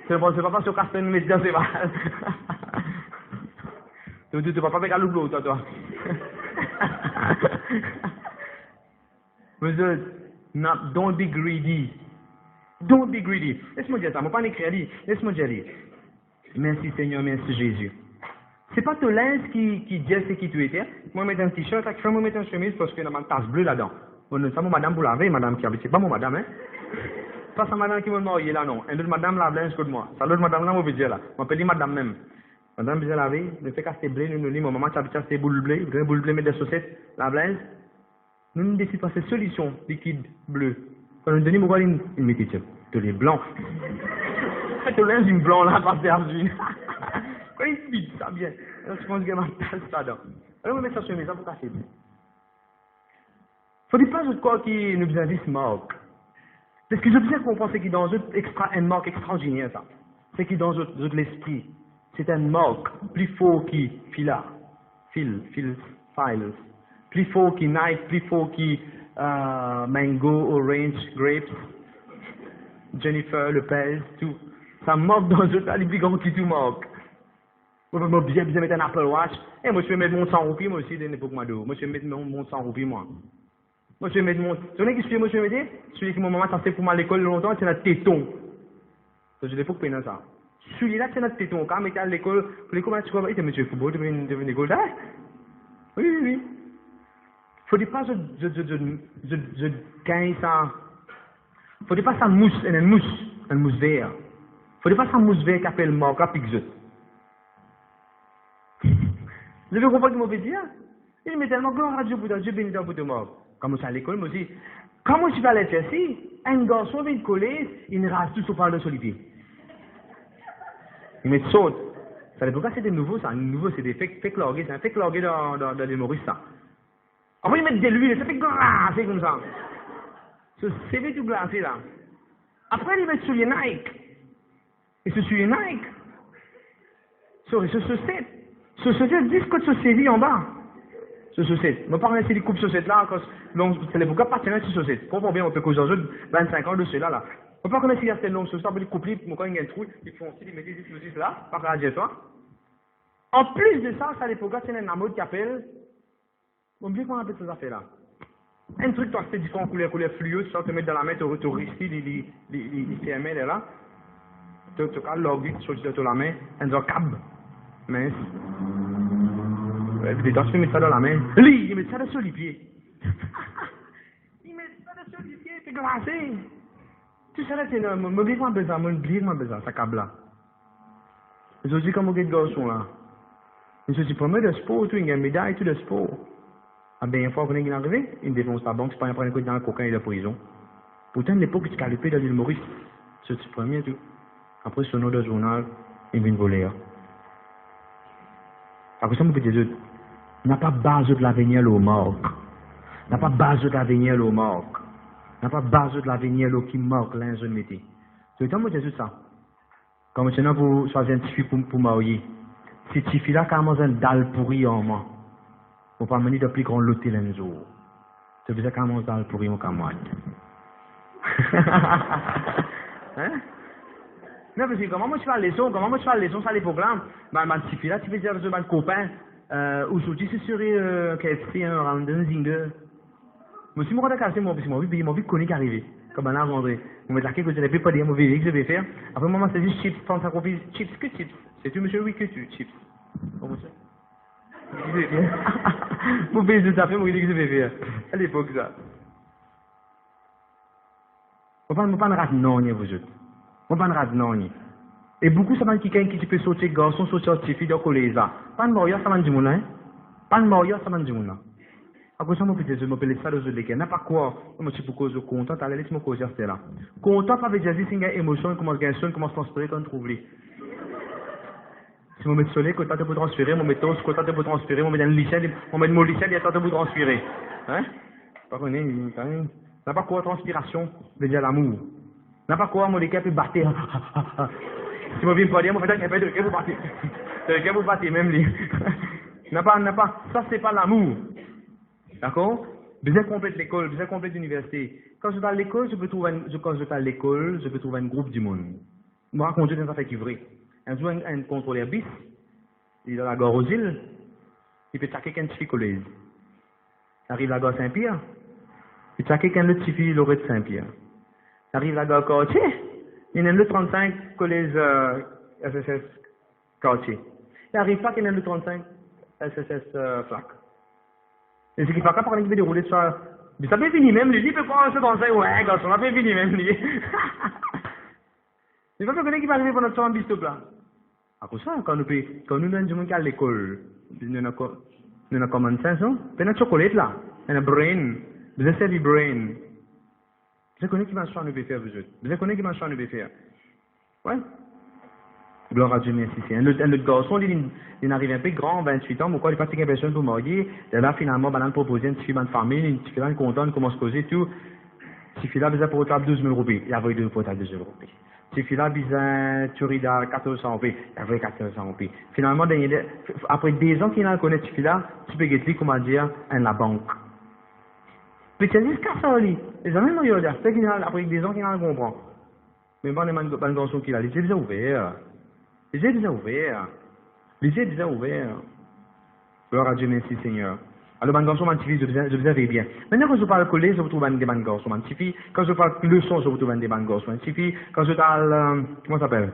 C'est pas parce que Castan me dit, c'est pas. Tu ne vas pas faire le boulot, toi. Monsieur, don't be greedy. Don't be greedy. Laisse-moi dire ça, moi pas écrire, laisse-moi dire. Merci Seigneur, merci Jésus. C'est pas ton linge qui dit ce qui tu étais. Moi, je mets un t-shirt, je vais mettre une chemise parce qu'il y a une tasse bleue là-dedans. Bon, c'est mon madame pour laver, madame qui habite. C'est pas mon madame, hein. Pas sa madame qui m'a marié là, non. Une autre madame lave linge que moi. Ça l'autre madame là, moi, je veux dire là. Je m'appelle madame même. Madame bien laver, je fais casser blé, nous nous dit, maman, tu habites casser boule blé, vous avez boule blé, mettre des chaussettes, lave linge. Nous nous décidons passer solution liquide bleu. Quand nous donnons, pourquoi il met de les blancs. Faites le linge blanc là, par d'argile. Quand il vide, ça bien. Alors, je pense que ma tasse ça dedans. Alors, on met ça sur mes pour casser. Faut dire pas de quoi qui nous besoin de marque. Parce que je veux bien comprendre ce qui est dans eux une marque extraordinaire, ça. Ce qui est dans eux l'esprit. C'est une marque plus fort qui fila. Files. Plus fort qui Nike, plus fort qui mango, orange, grapes, Jennifer Lopez, tout. Ça marque dans eux, les plus grands qui tout marque. Moi, je vais bien mettre un Apple Watch. Et moi, je vais mettre mon 100 roupies, moi aussi, d'une époque, moi, je vais mettre mon 100 roupies, moi. Moi, je vais mettre mon... Tu sais ce que moi, je vais mettre? Celui que mon maman s'en fait pour moi à l'école longtemps, c'est notre téton. Je n'ai pas que peine ça. Celui-là, c'est notre téton. Quand on était à l'école, pour l'école, tu vois, il était monsieur football, tu veux école. Ah! Oui. Faut dire pas, je gagne ça. Faut dire pas ça mousse, une mousse vert. Faut dire pas ça mousse vert qui appelle mort, qui pique. Vous avez compris ce que je veux dire? Il met tellement gloire à Dieu pour Dieu béni dans votre mort. Comme ça à l'école, moi aussi. Quand moi je vais à la Chelsea, un garçon vient de coller, il me rase tout sur parle de solidier. Il met saute. Ça dépend pas c'était nouveau, ça. Nouveau, c'est des fake logués. C'est un fake logué dans les Maurice, ça. Après, ils mettent de l'huile, ça fait glacé comme ça. Ce CV tout glacé, là. Après, ils mettent sur les Nike. Et sur les Nike. Sur ce chaussette. Ce chaussette, 10 codes sur CV en bas. Ce chaussette. Je parle de ces coupes chaussettes là, donc c'est les bouquins partenaires de ce chaussette. Pour bien, on peut causer 25 ans de cela là. On peut connaître s'il y a ces longues chaussettes, on peut les couper, mon quand il y a un trou, ils font aussi, ils mettent des explosifs là, par la toi. En plus de ça, à l'époque, c'est un mode qui appelle, on oublie comment on appelle ces affaires là. Un truc, toi, c'est différent couleur fluo, tu te mets dans la main, tu risques les CML là. Tu as l'orgue, tu la main, un câble, mince. Les gens mettent ça dans la main. Lui, ils mettent ça sur les pieds. Ils mettent ça sur les pieds, c'est glacé. Tu sais, c'est un mobilement besoin, ça câble là. Je dis comme un garçon là. Je dis, pour moi, de sport, tu as une médaille, tout de sport. Ah ben, une fois qu'on est arrivé, il défonce la banque, c'est pas un point de dans le coquin et la prison. Pourtant, à l'époque, tu calipé dans l'île Maurice. C'est le premier, tout. Après, son nom de journal, il vient voler. Après ça, je peux dire, n'a pas base de l'avenir au mort. N'a pas base de l'avenir au mort. N'a pas base de l'avenir qui mort, là, je mettais. C'est le temps de ça. Quand maintenant vous choisissez un petit fille pour marier, si petit fille là, commence un dalle pourri en moi, vous pas mener de plus grand loté l'un jour. C'est vous commence dalle pourri mon camarade. Hein? Non, parce que comment moi je fais la leçon, ça les programmes, ma petit fille là, tu veux dire, je suis copain, aujourd'hui c'est sur KFC, un random zinger. Moi aussi, je me cassé, moi, parce que moi, vie connaît qu'arriver. Comme un André. Vous me dites que je ne vais pas dire, moi, que je vais faire. Après, moi, c'est juste chips, pense à copier, chips que chips. C'est tu, monsieur, oui, que tu, chips. Comment ça? Mon pays de ça fait, moi, que je vais faire. À l'époque, ça. On ne parle pas de non, vous autres. On parle pas de non. Et beaucoup, ça m'a dit quelqu'un qui peut sauter, garçon, sauter, fille, de coller ça. Pas de mort, ça m'a dit, hein? Pas de mort, ça m'a dit, après ça, je m'appelle ça aux autres. N'a pas quoi. Moi, je suis pour cause de content. Allez, laisse-moi causer à là. Content, ça veut dire que c'est une émotion, commence à gagner, commence à transpirer quand on trouve les. Si je me mets soleil, content de vous transférer, je me mets toast, content de vous transférer, je me mets dans le lycée, je me mets mon lycée, il y a temps de vous transférer. Hein? Pas qu'on est, n'a pas quoi transpiration, veut dire l'amour. N'a pas quoi, mon équipe peut battre. Si je viens pas dire, je vais dire qu'il vous battez. Que vous battez, même lui. N'a pas, ça c'est pas l'amour. D'accord? Besoin complète l'école, besoin complète l'université. Quand je vais à l'école, je peux trouver un groupe du monde. Je me raconte des affaires qui sont vraies. Un jour, un contrôleur bis, il est dans la gare aux îles, il peut traquer qu'un petit collège. Il arrive à la gare Saint-Pierre, il traque qu'un autre petit Lorette de Saint-Pierre. Il arrive à la gare Cartier, il y a un autre 35 collège SSS Cartier. Il n'arrive pas qu'il y ait un autre 35 SSS Flac. Et ce qui fait qu'après, il peut dérouler ça. Mais ça peut finir même, lui, il peut prendre ce conseil, ouais, garçon, ça peut finir même, lui. Mais pas que qui va arriver pour notre chambre bistop là. Après ça, quand nous avons du monde à l'école, nous avons common sense, non? Puis notre chocolat là, un brain, vous avez du brain. Vous connaissez qui va changer de faire, vous autres. Vous connaissez qui va changer de faire. Ouais. Gloire à Dieu, merci. Un autre garçon, il arrive un peu grand, 28 ans, pourquoi il n'a pas de personne pour marier. Et là, finalement, il a proposé une petite fille dans la famille, une petite fille là, contente, commence à causer tout. Cette fille là, il a pour 12 000 roupies. Il a envoyé 2 pour 12 000 roupies. Cette fille là, il a tué 1400 roupies. Il a envoyé 1400 roupies. Finalement, après 2 ans qu'il a connu cette fille là, tu peux dire, comment dire, à la banque. Mais tu as dit, c'est qu'à ça, lui. Les amis, il y a après 2 ans qu'il a compris. Mais bon, les garçons qu'il a, il est déjà ouvert. Les yeux déjà ouverts. Les yeux déjà ouverts. Gloire à Dieu, merci Seigneur. Alors, les garçons, je vous avais bien. Maintenant, quand je parle collège, je vous trouve des garçons. Quand je parle leçon, je vous trouve des garçons. Quand je parle, comment ça s'appelle?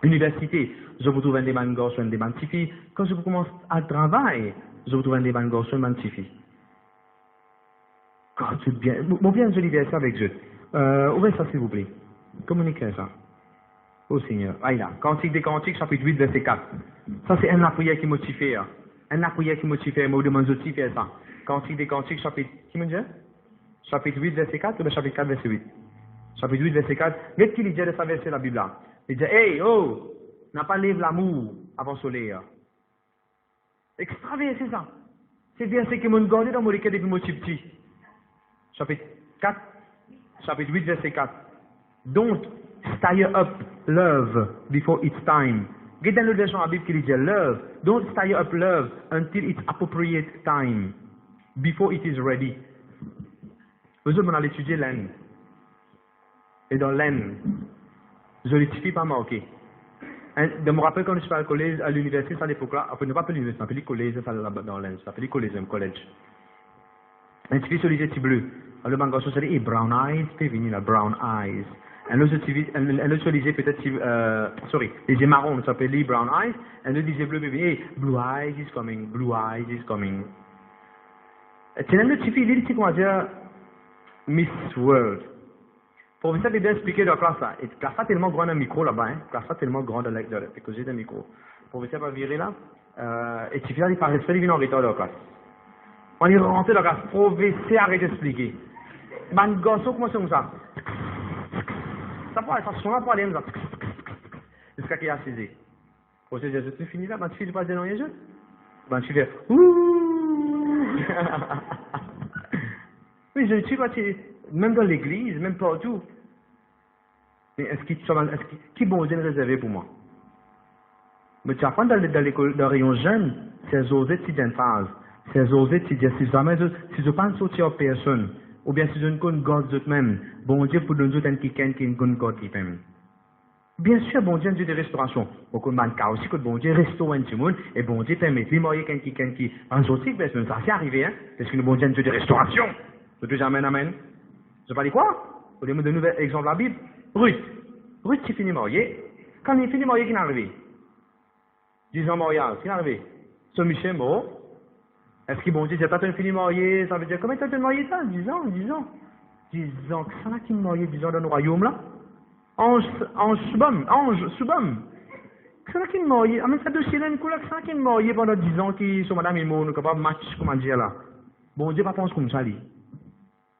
Université, je vous trouve des garçons, des petites filles. Quand je commence à travailler, je vous trouve des garçons, des petites filles. Quand c'est bien. Bon, bien, je l'ai ça avec Dieu. Ouvrez ça, s'il vous plaît. Communiquez ça. Oh Seigneur. Ah là, Cantique des Cantiques, chapitre 8, verset 4. Ça, c'est un prière qui motive. Un prière qui motive. Moi, je demande de faire ça. Cantique des Cantiques, chapitre. Qui me dit? Chapitre 8, verset 4 ou le chapitre 4, verset 8? Chapitre 8, verset 4. Qu'est-ce qu'il dit de sa verset la Bible là? Il dit, hey, oh, n'a pas lève l'amour avant le soleil. Extraverse, c'est ça. C'est verset que mon gardé dans mon écrit depuis mon petit. Chapitre 4, chapitre 8, verset 4. Don't stir up love before its time. Get dans le version à la Bible qui dit love. Don't stir up love until its appropriate time. Before it is ready. Vous allez aller étudier l'aine. Et dans l'aine, je l'étudie pas marqué. Je me rappelle quand je suis à collège, à l'université, à l'époque là, après ne pas appeler l'université, ça s'appelle le collège, ça là dans l'aine, ça s'appelle le collège, un collège. Un petit sur les yeux bleus. Alors le garçon se dit, brown eyes, c'est venu là, brown eyes. Un autre disait peut-être, les yeux marrons, ça s'appelle les brown eyes. Un autre disait bleu, hey, blue eyes is coming, blue eyes is coming. C'est un autre petit fille, il dit comment dire, Miss World. Pour vous savez bien expliquer dans la classe là. Et la classe tellement grande un micro là-bas, hein. La classe tellement grande avec j'ai un micro. Pour vous savez pas virer là. Et tu fais, il paraît que il en retard dans la classe. On est rentré dans la classe, professeur arrête d'expliquer. Man, garçon, comment c'est comme ça? Ça sonne pas aller, ça. Jusqu'à qu'il y a saisi. Pour ce Jésus, tu finis là, ma fille, tu pas dire non, Jésus? Ben, tu fais, ouh! Oui, je ne sais pas, même dans l'église, même partout. Mais qui bon Dieu est réservé pour moi? Mais tu apprends dans l'école, dans le rayon jeune, c'est oser tu d'une phase. C'est oser tu dire, si jamais, si je pense sortir à personne, ou bien si je ne connais God même, bon Dieu pour nous autres, quelqu'un qui ne connaît God lui-même. Bien sûr, bon Dieu, Dieu de restauration. Beaucoup de cas aussi que bon Dieu restaure un petit monde, et bon Dieu permet de marier quelqu'un qui, en sortie, personne, ça c'est arrivé, hein, parce que le bon Dieu, Dieu de restauration. Je te dis amen, amen. Je parle de quoi? Vous voulez me donner un nouvel exemple de la Bible? Ruth. Ruth, qui finit marié. Quand il finit marié, qui est arrivé? 10 ans mariage, qui est arrivé? Ce Michel mort. Est-ce que bon Dieu, j'ai pas fini marié, ça veut dire, combien de temps tu es marié ça? 10 ans, 10 ans. 10 ans, que ça là qui est marié 10 ans dans le royaume là? Ange subhomme. C'est là qui est marié. Ah, mais ça dossier là, une couleur, c'est là qui est marié pendant 10 ans, qui sont madame et moi, nous capable match, comment dire là. Bon Dieu, pas pense comme ça, lui.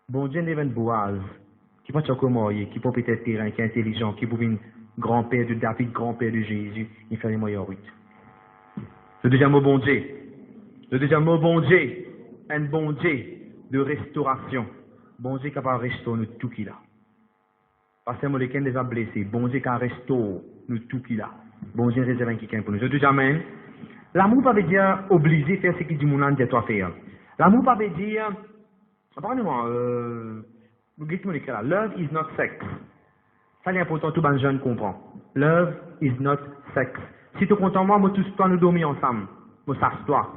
Bon Dieu, n'est pas Boaz, qui peut être marié, qui peut peut-être terrain, qui est intelligent, qui peut être grand-père de David, grand-père de Jésus, il fait les moyens Ruth. Le deuxième mot, bon Dieu. Le deuxième mot, bon Dieu. Un bon Dieu de restauration. Bon Dieu capable de restaurer tout qu'il a. Parce que quelqu'un les a blessés. Bon Dieu qui restaure nous tout qu'il a. Bon Dieu réserve quelqu'un pour nous. Je te dis amen. L'amour pas veut dire obligé de faire ce qu'il dit mon âme dit à toi faire. L'amour pas veut dire, pardonnez-moi, vous dites moi là. Love is not sex. Ça c'est important, tout le jeune comprend. Love is not sex. Si tu es content moi tous toi nous dormir ensemble. Moi s'asseoir.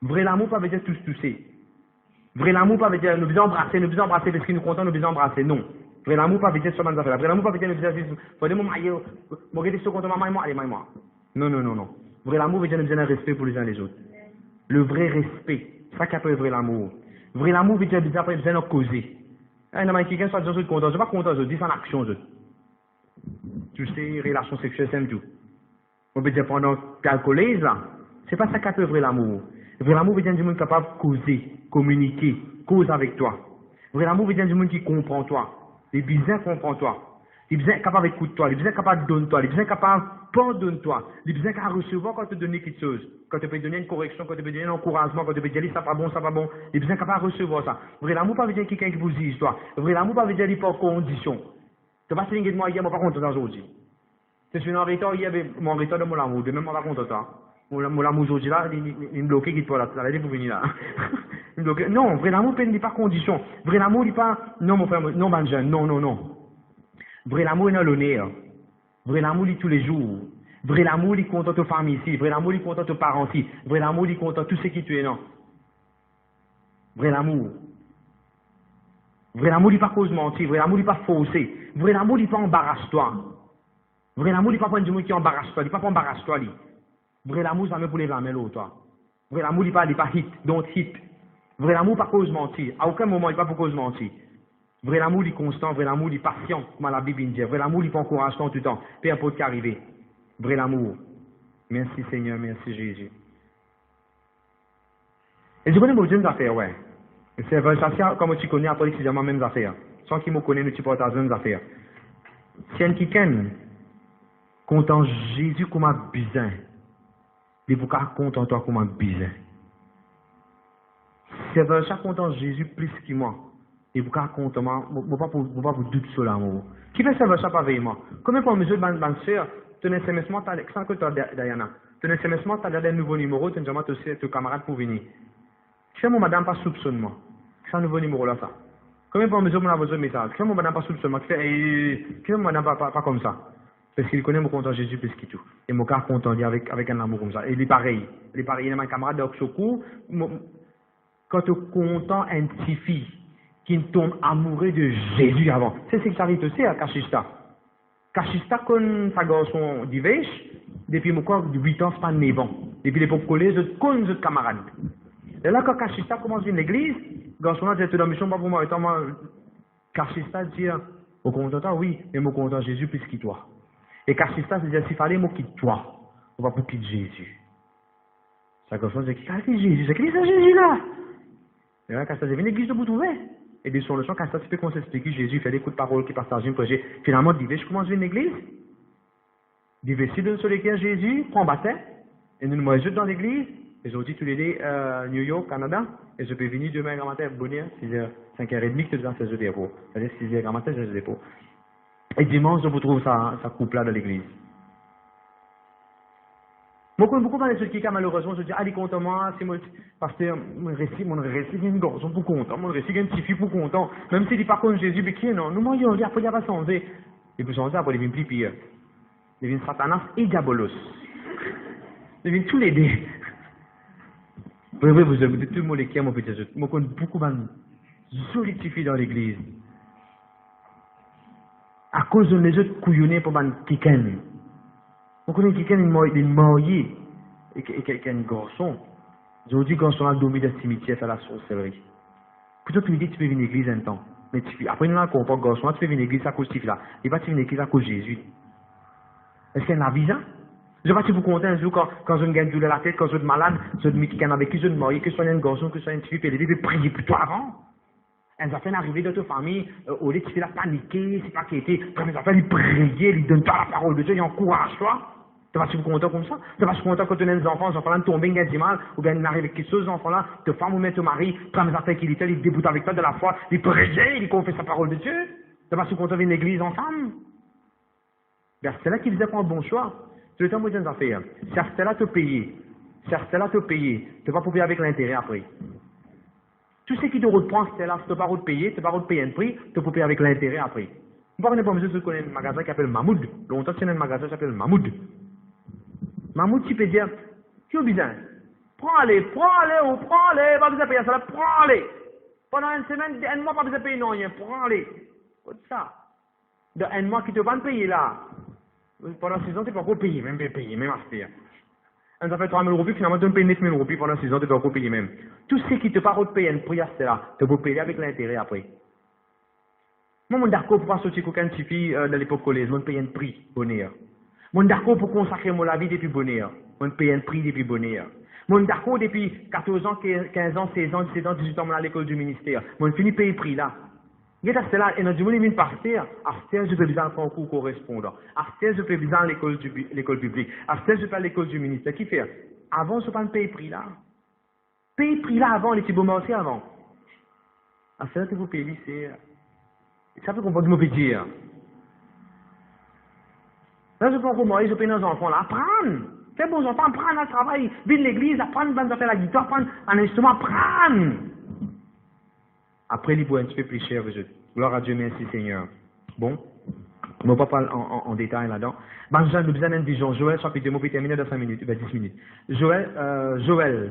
Vrai l'amour pas veut dire tous tousser. Vrai l'amour pas veut dire nous besoin embrasser parce que nous contents, nous besoin embrasser. Non. Vrai l'amour pas veut dire seulement affaire. Vrai l'amour pas veut dire nous besoin faut dire mon maillot, mon regarder ce content maman allez maman. Non. Vrai l'amour veut dire nous besoin de respect pour les uns les autres. Le vrai respect, ça qui appelle vrai l'amour. Vrai l'amour veut dire besoin de causer. Un homme qui quelqu'un soit disant content, je pas content, je dis en action tu sais, relation sexuelle c'est tout. On peut dire pendant qu'alcoolise là, c'est pas ça qui appelle vrai l'amour. Vrai l'amour veut dire du monde capable de causer, communiquer, cause avec toi. Vrai l'amour veut dire du monde qui comprend toi. Les bizarres comprend toi. Les bizarres capable d'écouter toi. Les bizarres capable de donner toi. Les bizarres capable de pardonner toi. Les bizarres capable de recevoir quand tu donnes quelque chose. Quand tu peux donner une correction, quand tu peux donner un encouragement, quand tu peux dire ça pas bon, ça pas bon. Les bizarres capable de recevoir ça. Vrai l'amour pas veut dire quelqu'un qui vous dise toi. Vrai l'amour pas veut dire il pas condition. Tu vas pas se de moi hier, moi pas content aujourd'hui. Je suis en retard hier, mon retard de mon amour. Demain, moi pas content ça. Mon amour aujourd'hui là, il me bloque qui toi là. Ça pour venir là. Non, vrai l'amour n'est pas condition. Vrai l'amour n'est pas, non mon frère, non mon jeune, non. Vrai l'amour est dans l'honneur. Vrai l'amour est tous les jours. Vrai l'amour est content de famille ici. Vrai l'amour est content de parents ici. Vrai l'amour est content de tout ce qui tu es non. Vrai l'amour. Vrai l'amour n'est pas cause mentir. Vrai l'amour n'est pas faussé. Vrai l'amour n'est pas embarrasse-toi. Vrai l'amour n'est pas prendre du monde qui embarrasse toi. Il n'est pas embarrasse toi. Vrai l'amour, ça me pour les blâmer l'autre, toi. Vrai l'amour, il n'est pas hit, don't hit. Vrai l'amour, pas cause mentir. À aucun moment, il n'est pas pour cause mentir. Vrai l'amour, il est constant. Vrai l'amour, il est patient, comme la Bible dit. Vrai l'amour, il pas encouragement tout le temps. Peu importe ce qui arrive. Vrai l'amour. Merci Seigneur, merci Jésus. Et je connais beaucoup de affaires, ouais. C'est vrai, ça, comme tu connais, après, c'est vraiment les mêmes affaires. Sans qu'il me connaisse, nous, tu partages les mêmes affaires. Si un quelqu'un, content Jésus comme un bizarre, il vous content toi comme un bizarre. C'est vrai, chaque content Jésus plus que moi. Et vous content moi, pas pour doute sur l'amour. Qui fait ça, ça pas avec moi? Combien pour mesure de ma soeur, tu as un SMS, sans que toi, Diana, tu as un SMS, tu as un nouveau numéro, tu as jamais tes camarades pour venir. Chez moi, madame, pas soupçonne moi. C'est un nouveau numéro là, ça. Combien pour mesure, on a besoin de message? Chez moi, madame, pas soupçonne moi. Qui fait, madame, pas comme ça. Parce qu'il connaît mon content Jésus plus qu'il tout. Et mon cœur content avec un amour comme ça. Et il est pareil. Il est pareil. Il est mon camarade d'Oxoku. Quand tu es content, un petit fille qui tombe amoureux de Jésus avant. C'est ce qui arrive aussi à Kachista. Kachista, quand sa garçon d'Ivèche, depuis mon corps de 8 ans, c'est pas 9 ans. Depuis l'époque collège, je connais mes camarades. Et là, quand Kachista commence une église, garçon là dit, tu es dans la mission, pas pour moi. Kachista dit, au content, oui, mais mon content Jésus plus que toi. Et Kachista, c'est-à-dire, s'il fallait me quitter toi, on va pour quitter Jésus. Ça correspond à qui c'est Jésus? C'est qui c'est Jésus là? Et là, Kachista devient une église de vous trouver. Et bien, sur le champ, Kachista, tu peux qu'on s'explique Jésus, fait des coups de parole qui partagent une projet. Finalement, je commence une église. Divesti sur lesquels Jésus prend baptême, et nous nous mettons dans l'église, et aujourd'hui tous les deux, New York, Canada, et je peux venir demain grand matin, bonne heure, 6h, 5h30, que tu vas faire ce dépôt. C'est-à-dire 6h grand matin, c'est ce dépôt. Et dimanche, je vous trouve ça couple là dans l'église. Moi, quand beaucoup parlent de ce qui est malheureusement, je dis, allez, compte-moi, c'est mon pasteur, mon récit, il y a une garçon pour content, mon récit, il y a une petite fille pour content. Même s'il dit pas contre Jésus, mais qui est non, nous mangeons, après, il n'y a pas changé. Et puis, changer, après, il devient plus pire. Il devient Satanas et Diabolos. Il devient tous les deux. Oui, vous avez tout le monde qui est mon petit jeu. Moi, je connais beaucoup de solitude dans l'église. À cause de les autres couillonnés pour man kiken. On connaît quelqu'un, il est marié, et quelqu'un garçon. Aujourd'hui, garçon a dormi dans le cimetière, à la sorcellerie. Plutôt que tu me dis que tu peux venir à l'église un temps. Mais après, nous, on comprend garçon, tu peux venir à l'église à cause de cela. Il va te venir à l'église à cause de Jésus. Est-ce qu'il y a un avis, ça? Je vais vous conter un jour quand je me gagne douleur la tête, quand je suis malade, je me dis quelqu'un avec qui je suis marié, que ce soit un garçon, que ce soit une fille, il devait prier plutôt avant. Elles ont fait arriver dans ta famille, au lieu de te paniquer, c'est pas qui était, comme elles ont fait lui prier, lui donner la parole de Dieu, il encourage toi. Tu vas être content comme ça? Tu vas être content quand tu as des enfants, les enfants-là tombent, ils ont mal, ou bien ils arrivent avec quelque chose, les enfants-là, te femme ou même ton mari, prends les affaires qu'il était, ils déboutent avec toi de la foi, ils prier, ils confessent la parole de Dieu. Tu vas être content d'une église ensemble. C'est là qu'ils faisaient pas un bon choix. Tu le temps de dire affaires. C'est là te payer. C'est là te payer. Tu vas pas payer avec l'intérêt après. Tout ce qui te reprend, c'est là, tu ne peux pas payer, tu ne peux pas payer un prix, tu peux payer avec l'intérêt après. Vous ne pouvez pas me dire que tu connais un magasin qui s'appelle Mahmoud. Longtemps, tu as un magasin qui s'appelle Mahmoud. Mahmoud, tu peux dire, tu as besoin. Prends-les, ou prends-les, pas besoin de payer ça, prends-les. Pendant une semaine, un mois, pas besoin de payer non, rien, prends-les. Comme ça. Dans un mois qui te va payer là. Pendant 6 ans, tu ne peux pas payer, même acheter. On a fait 3 000 roupies, finalement, tu peux payer 9 000 roupies pendant 6 ans, tu ne peux pas payer même. Tout ce qui te parle de payer un prix à cela, tu peux payer avec l'intérêt après. Moi, mon d'accord pour pas sortir aucun petit fille dans l'époque collège, moi, je paye un prix, bonheur. Mon d'accord pour consacrer mon vie depuis bonheur, moi, je paye un prix depuis bonheur. Mon d'accord depuis 14 ans, 15 ans, 16 ans, 17 ans, 18 ans, à l'école du ministère, moi, je finis payer le prix là. Il y a cela, et dans du monde, il pasteur, je peux viser un concours correspondant. Je peux viser l'école publique. Je peux à l'école du ministère. Qui fait? Avant, je ne peux pas payer prix là. Payer prix là avant, les petits beaux marchés avant. C'est que vous payez, c'est. Ça peut comprendre ce que je veux dire. Là, je peux encore marier, je paye nos enfants là. Apprendre. Fais bons enfants, apprendre à travailler. Vite l'église, apprendre à faire la guitare, apprendre un instrument, apprendre. Après, il boit un petit peu plus cher, vous êtes. Gloire à Dieu, merci Seigneur. Bon, on ne va pas parler en détail là-dedans. Ben, j'ai besoin d'une vision. Joël, chapitre 2, on peut terminer dans 5 minutes, 10 minutes. Joël,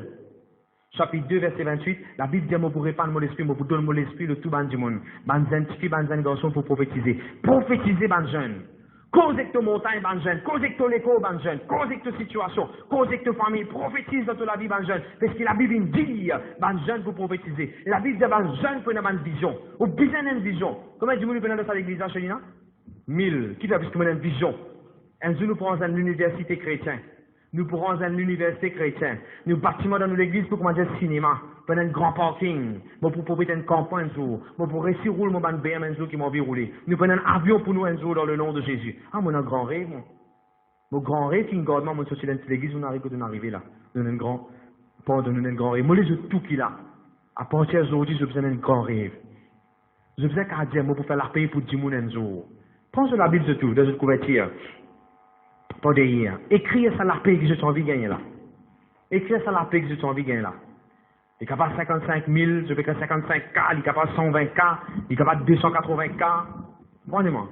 chapitre 2, verset 28, la Bible dit, moi pour répandre mon esprit, moi pour donner mon esprit, le tout ban du monde. Ben, jeune fille, ben, jeune garçon pour prophétiser. Prophétiser, ben, jeune. Cause que montagne, ban jeune. Cause que l'écho, ban jeune. Cause que situation. Cause que famille. Prophétise dans toute la vie, ban jeune. Parce que la Bible dit, ban jeune pour prophétiser. La Bible dit, ban jeune pour une vision. Ou besoin d'une vision. Comment est-ce que vous venez dans l'église, Chelina? 1000. Qui fait plus que une vision? Un jour, nous prenons une université chrétienne. Nous pourrons à l'université chrétienne. Nous bâtiment dans l'église pour commencer le cinéma. Pour un grand parking. Moi pour profiter d'un campagne un jour. Moi pour réussir rouler mon BM un jour qui m'a vu rouler. Nous prenons un avion pour nous un jour dans le nom de Jésus. Ah, mon grand rêve, moi. Mon grand rêve, qui garde mon sorti dans l'église, on arrive à arriver là. Nous avons un grand, pendant nous un grand rêve. Moi, j'ai tout qui là. À partir d'aujourd'hui, j'ai besoin d'un grand rêve. J'ai besoin qu'à dire, moi, pour faire la paix pour 10 un jour. Prends sur la Bible de tout, dans une couverture. Pas d'hier. Écrire ça la paix que j'ai envie de gagner là. Écrire ça la paix que j'ai envie de gagner là. Il est capable de 55 000, je vais faire 55 K, il est capable de 120 K, il est capable de 280 K. Prenez-moi.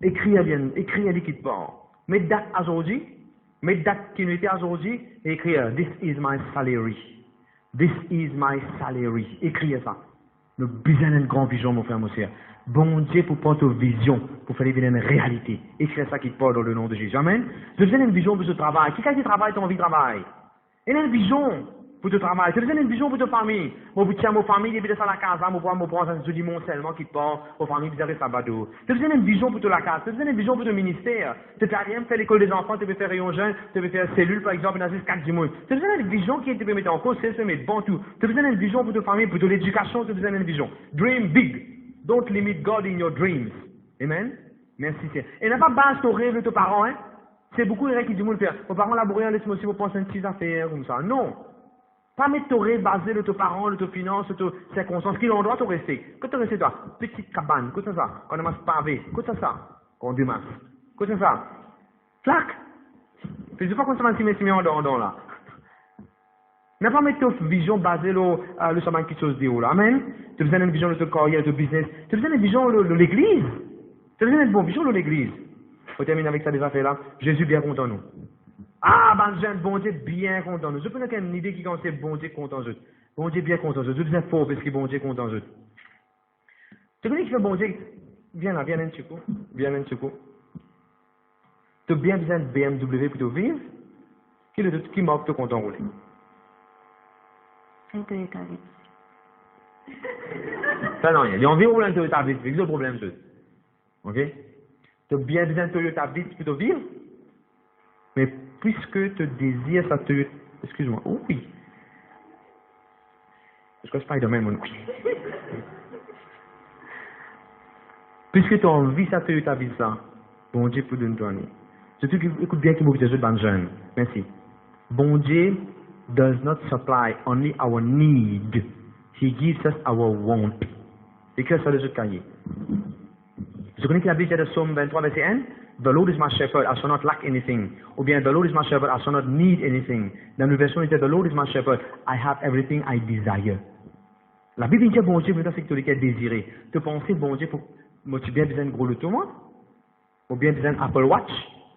Écrire bien, écrire les quittes pas. Mets date aujourd'hui, mets date qui nous était aujourd'hui, et écrire This is my salary. This is my salary. Écrire ça. Nous avons besoin d'une grande vision, mon frère, mon frère. Bon Dieu pour prendre ta vision, pour faire devenir une réalité. Écrire ça qui te parle dans le nom de Jésus. Amen. Tu as besoin d'une vision pour ce travail. Qui qui travaille, tu as envie de travailler. Il y a une vision pour ton travail. Tu as besoin d'une vision pour ta famille. Moi, vous tiens ma famille, depuis ça la casa, moi, pour prendre un jeudi mon seulement qui te parle, aux familles, vous avez sabado. Tu as besoin d'une vision pour toute la casa. Tu as besoin d'une vision pour ton ministère. Tu n'as rien faire l'école des enfants, tu peux faire rayon jeune, tu peux faire cellule, par exemple, dans 4 du monde. Tu as besoin d'une vision qui te peut mettre en cause, c'est se mettre bon tout. Tu as besoin d'une vision pour ta famille, pour l'éducation, tu as besoin d'une vision. Dream big. Don't limit God in your dreams. Amen. Merci. Et n'a pas base ton rêve de tes parents, hein. C'est beaucoup de gens qui disent, mon père, vos parents labourent, laisse-moi aussi, vous pensez une petite affaire comme ça. Non. Pas mettre basé de tes parents, de tes finances, de tes circonstances, qui l'endroit te rester. Quand tu restes toi, petite cabane, qu'est-ce que ça? Quand on masse pavé, qu'est-ce que ça? Quand on démasse. Qu'est-ce que ça? Clac! Puis je ne sais pas quand ça va s'y mettre en là. Ne pas mettre une vision basée sur le saman qui chose là. Amen. Tu as besoin d'une vision de ton carrière, de ton business. Tu as besoin d'une vision de l'église. Tu as besoin d'une bonne vision de l'église. On termine avec ça des affaires là. Jésus bien content nous. Ah, ben j'ai un bon Dieu bien content nous. Je peux pas une idée qui consiste bon Dieu content nous. Bon Dieu bien content nous. Je dis faux parce que bon Dieu content nous. Tu connais qui fait bon Dieu? Viens là, viens un petit coup. Viens un petit coup. Tu as bien besoin de BMW pour te vivre. Qui marque te content rouler? Un Toyota Vitz. Ça non, il y a environ un Toyota Vitz, c'est le problème. Ok? Tu as bien besoin de Toyota Vitz pour te vivre, mais puisque tu désires sa Toyota... Excuse-moi, oh oui. Je crois que Spider-Man, mon oui. Puisque tu as envie sa Toyota Vitz, ça, bon Dieu pour donner toi. Surtout écoute bien qu'il m'a dit de bonnes jeunes. Merci. Bon Dieu does not supply only our need. He gives us our want. Écris ça dans le cahier. Vous connaissez la Bible de Psaume 23, verset 1? The Lord is my shepherd, I shall not lack anything. Ou bien, the Lord is my shepherd, I shall not need anything. Dans la version, il dit, the Lord is my shepherd, I have everything I desire. La Bible dit, bon Dieu, c'est que tu as désiré. Tu penses, bon Dieu, moi, tu as bien besoin de gros loto, moi? Ou bien besoin d'Apple Watch?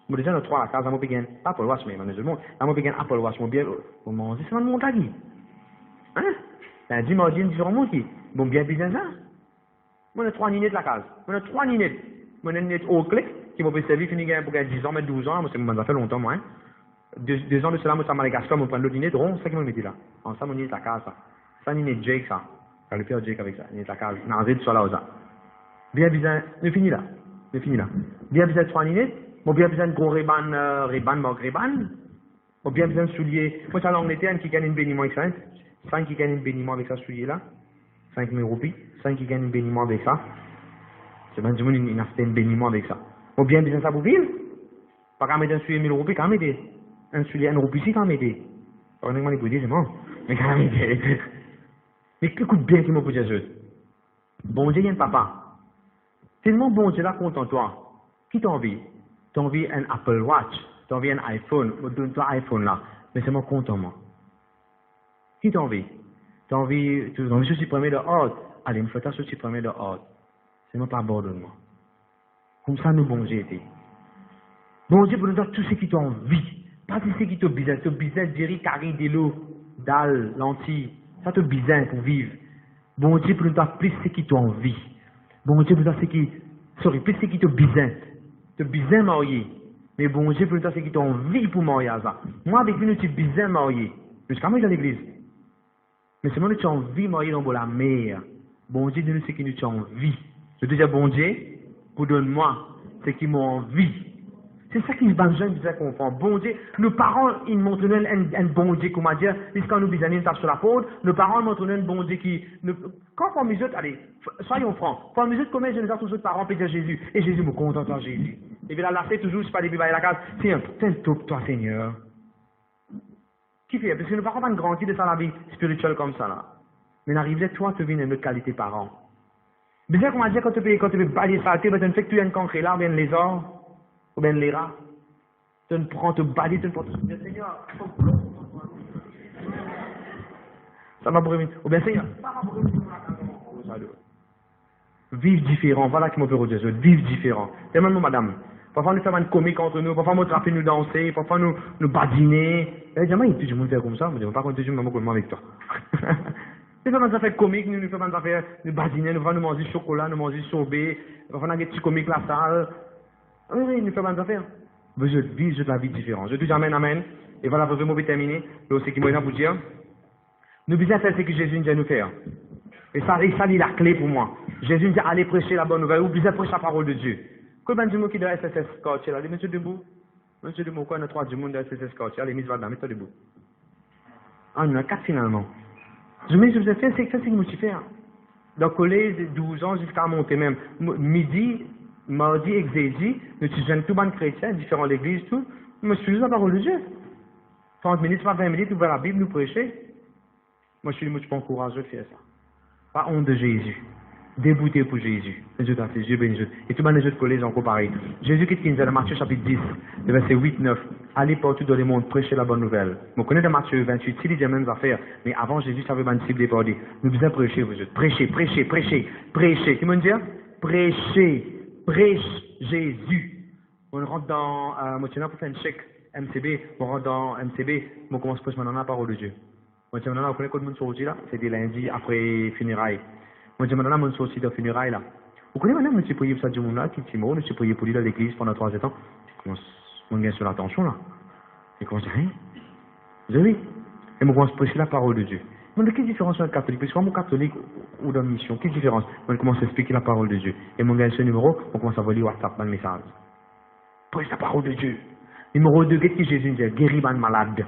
Moi, déjà, trois à la case, moi, j'ai Apple Watch, mais je montre. Moi, j'ai Apple Watch, moi, bien, pour manger, c'est mon montagne. Hein? T'as dit, moi, j'ai une différente monde qui, bon, bien besoin de ça. Moi, j'ai 3 ninettes de la case. Moi, j'ai 3 ninettes. Moi, j'ai une nette au clé, qui m'a fait servir, finir pour 10 ans, mais 12 ans, moi, ça fait longtemps, moi, hein. 2 ans de cela, moi, ça m'a Madagascar, moi, prendre l'autre ninette, rond, c'est ça qui m'a mis là. En ça, mon ninette de la case, ça. Ça, ninette Jake, ça. Car le père Jake avec ça, ninette de la case. Nazé, de là, ça. Bien besoin, je finis là. Bien besoin de 3 ninettes. Moi, bien besoin de gros Reban. Moi, bien besoin de souliers. Moi, ça, en été, un qui gagne une béniment avec ça, 5 qui gagne une béniment avec ça, soulier là. 5 000 roupies. 5 qui gagne une béniment avec ça. C'est bien du monde, il a fait un béniment avec ça. Moi, bien besoin de ça pour vivre. Pas qu'à mettre un soulier 1000 roupies, quand même, un soulier 1 roupie, si, quand même. Pas vraiment les bouillir, c'est bon. Mais quand même, mais écoute bien qui m'a posé ça. Bon Dieu, il y a un papa. Tellement bon Dieu là content toi. Qui t'as envie? T'as envie un Apple Watch, t'as envie un iPhone, donne-toi iPhone là. Mais c'est moi content moi. Qui t'as envie? T'as envie ceci premier de ordre. Allez, me fais ta ceci premier de ordre. C'est moi pas abandonne-moi. Comme ça nous bon Dieu était. Bon Dieu pour nous donner tout ce qui t'a envie. Pas tout ce qui t'a besoin. T'as besoin de gérer carré de l'eau, dalle, lentilles. Ça t'a besoin pour vivre. Bon Dieu pour nous donner plus ce qui t'a envie. Bon Dieu pour nous donner plus ce qui t'a besoin. T'as besoin de marier. Mais bon Dieu pour nous donner ce qui t'a envie pour marier à ça. Moi avec lui, tu as besoin de marier. Je suis quand même dans l'église. Mais c'est moi qui as envie de marier dans la mer. Bon Dieu donne ce qui nous a envie. Je te dis, bon Dieu, pour donne-moi ce qui m'a envie. C'est ça qui les jeunes disaient qu'on fait. Bon Dieu, nos parents, ils montrent un bon Dieu, comment dire, quand nous bisons une tape sur la faute, nos parents montrent un bon Dieu qui, quand on musique, allez, soyons francs, quand on musique, comment je les ai tous autres parents, puis dire Jésus, et Jésus me contente en Jésus. Et bien là, c'est toujours, c'est pas des bébés à la case, c'est un top, toi, Seigneur. Qui fait? Parce que nos parents n'ont pas grandi de ça la vie spirituelle comme ça, là. Mais n'arrivait, toi, tu vis une autre qualité parent. Bien, comment dire, quand tu peux balayer saleté, ben, tu ne fais que tu as une concrète là, ou bien les ors, ou bien les rats. Tu ne prends, te balayer, tu ne prends, Seigneur, ça m'a brûlé. Ou bien, Seigneur, ça m'a brûlé. Vive différent, voilà qui m'a fait redire, vive différent. C'est même nous, madame. Parfois, nous faisons une comique entre nous, parfois, nous trappons, nous danser, parfois, nous badiner. Et jamais, il y a tout le monde fait comme ça, mais par contre, je ne vais pas avec toi. Nous faisons des affaires comiques, nous faisons des affaires de badiner, nous faisons nous manger chocolat, nous manger sorbet, parfois, on a des petits comiques la salle. Oui, nous faisons des affaires. Mais je vis la vie différente. Je dis amen, amen. Et voilà, vous pouvez terminer. Mais aussi, qui m'a pour dire, nous besoin faire ce que Jésus nous a nous faire. Et ça, c'est la clé pour moi. Jésus nous dit, allez prêcher la bonne nouvelle, ou besoin prêcher la parole de Dieu. Quand on dit qui doit SSS Scotch, là, monsieur debout. Monsieur debout, quoi, on a 3 du monde de SSS Scotch. Allez, mise là-dedans, mets-toi debout. Ah, il y en a 4 finalement. Je me dis, vous avez fait, c'est ça, c'est ce que je fais. Dans le collège, 12 ans jusqu'à monter même. Midi, mardi et jeudi, nous sommes tout le monde chrétien, différents l'église, tout. Moi, je suis juste la parole de Dieu. 30 minutes, pas 20 minutes, ouvrir la Bible, nous prêcher. Moi, je suis pas encouragé de faire ça. Pas honte de Jésus. Débouté pour Jésus. Dieu t'a fait, Dieu béni Dieu. Et tout le monde les autres collèges encore pareil. Jésus qui dit dans Matthieu chapitre 10, le verset 8-9, allez partout dans le monde, prêchez la bonne nouvelle. Vous connaissez dans Matthieu 28, il dit les mêmes affaires, mais avant Jésus savait pas cible pour dire, nous devons prêcher vous autres. Prêchez, prêchez, prêchez, prêchez. Qui me dit? Prêchez, prêche Jésus. On rentre dans, moi, tiens, pour faire un chèque MCB, on rentre dans MCB, on commence à prêcher maintenant la parole de Dieu. Moi, tiens, maintenant, vous connaissez quoi de monde sorti là? C'est des lundis après funérailles. Moi, je me donne mon souci de funérailles là. Vous connaissez maintenant, monsieur prié pour ça du monde là, qui est mort, monsieur prié pour lui dans l'église pendant 3 ans. Mon gars sur l'attention là. Et comment je dis, hein? Vous avez vu? Et moi, commence à prêcher la parole de Dieu. Mais quelle différence entre un catholique? Parce que moi, catholique ou dans une mission, quelle différence? Moi, je commence à expliquer la parole de Dieu. Et mon gars, ce numéro, on commence à voler WhatsApp dans le message. Prêche la parole de Dieu. Numéro 2, qu'est-ce que Jésus dit? Guéris les malades.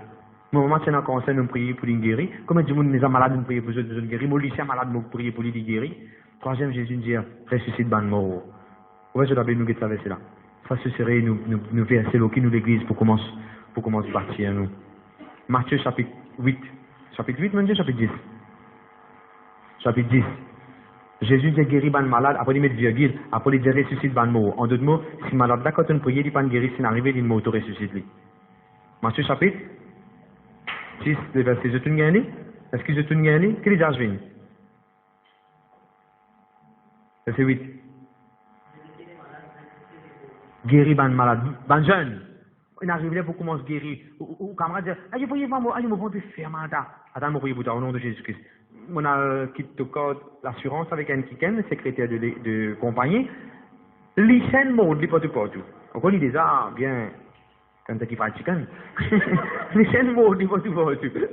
Mon maman, c'est un conseil de prier pour les guérir. Comme dit, les malades, nous prier pour eux, besoin de guérir. Mon lycée malade, nous prier pour les guérir. Troisième, Jésus dit, ressuscite ban mort. Ouais, je l'avais nous guetter ça verset là. Ça, ce serait nous verser l'eau qui nous l'église pour commencer bâtir nous. Matthieu chapitre 8. Chapitre 8, mon Dieu, chapitre 10. Chapitre 10. Jésus dit guérir ban malade, après il met virgule, après il dit ressuscite ban mort. En d'autres mots, si malade là, quand on prie, il n'est pas guéri, si n'arrive, il mort, ressuscite lui. Matthieu chapitre 6, le verset, je te gagne. Est-ce que je te gagne? Quel est l'âge? Verset 8. Guérir ban malade, ban jeune. Il arrive là pour commencer à guérir. Ou camarade dit, ah, je voyais pas moi, je me prends de faire mandat. Attends, je vous au nom de Jésus-Christ. On a quitté l'assurance avec un kiken, le secrétaire de compagnie. L'hygiène mode, il pas tout partout. On connaît déjà bien. Quand tu fais chicken, les chaînes maudes, ils vont tout voir. Ils disent,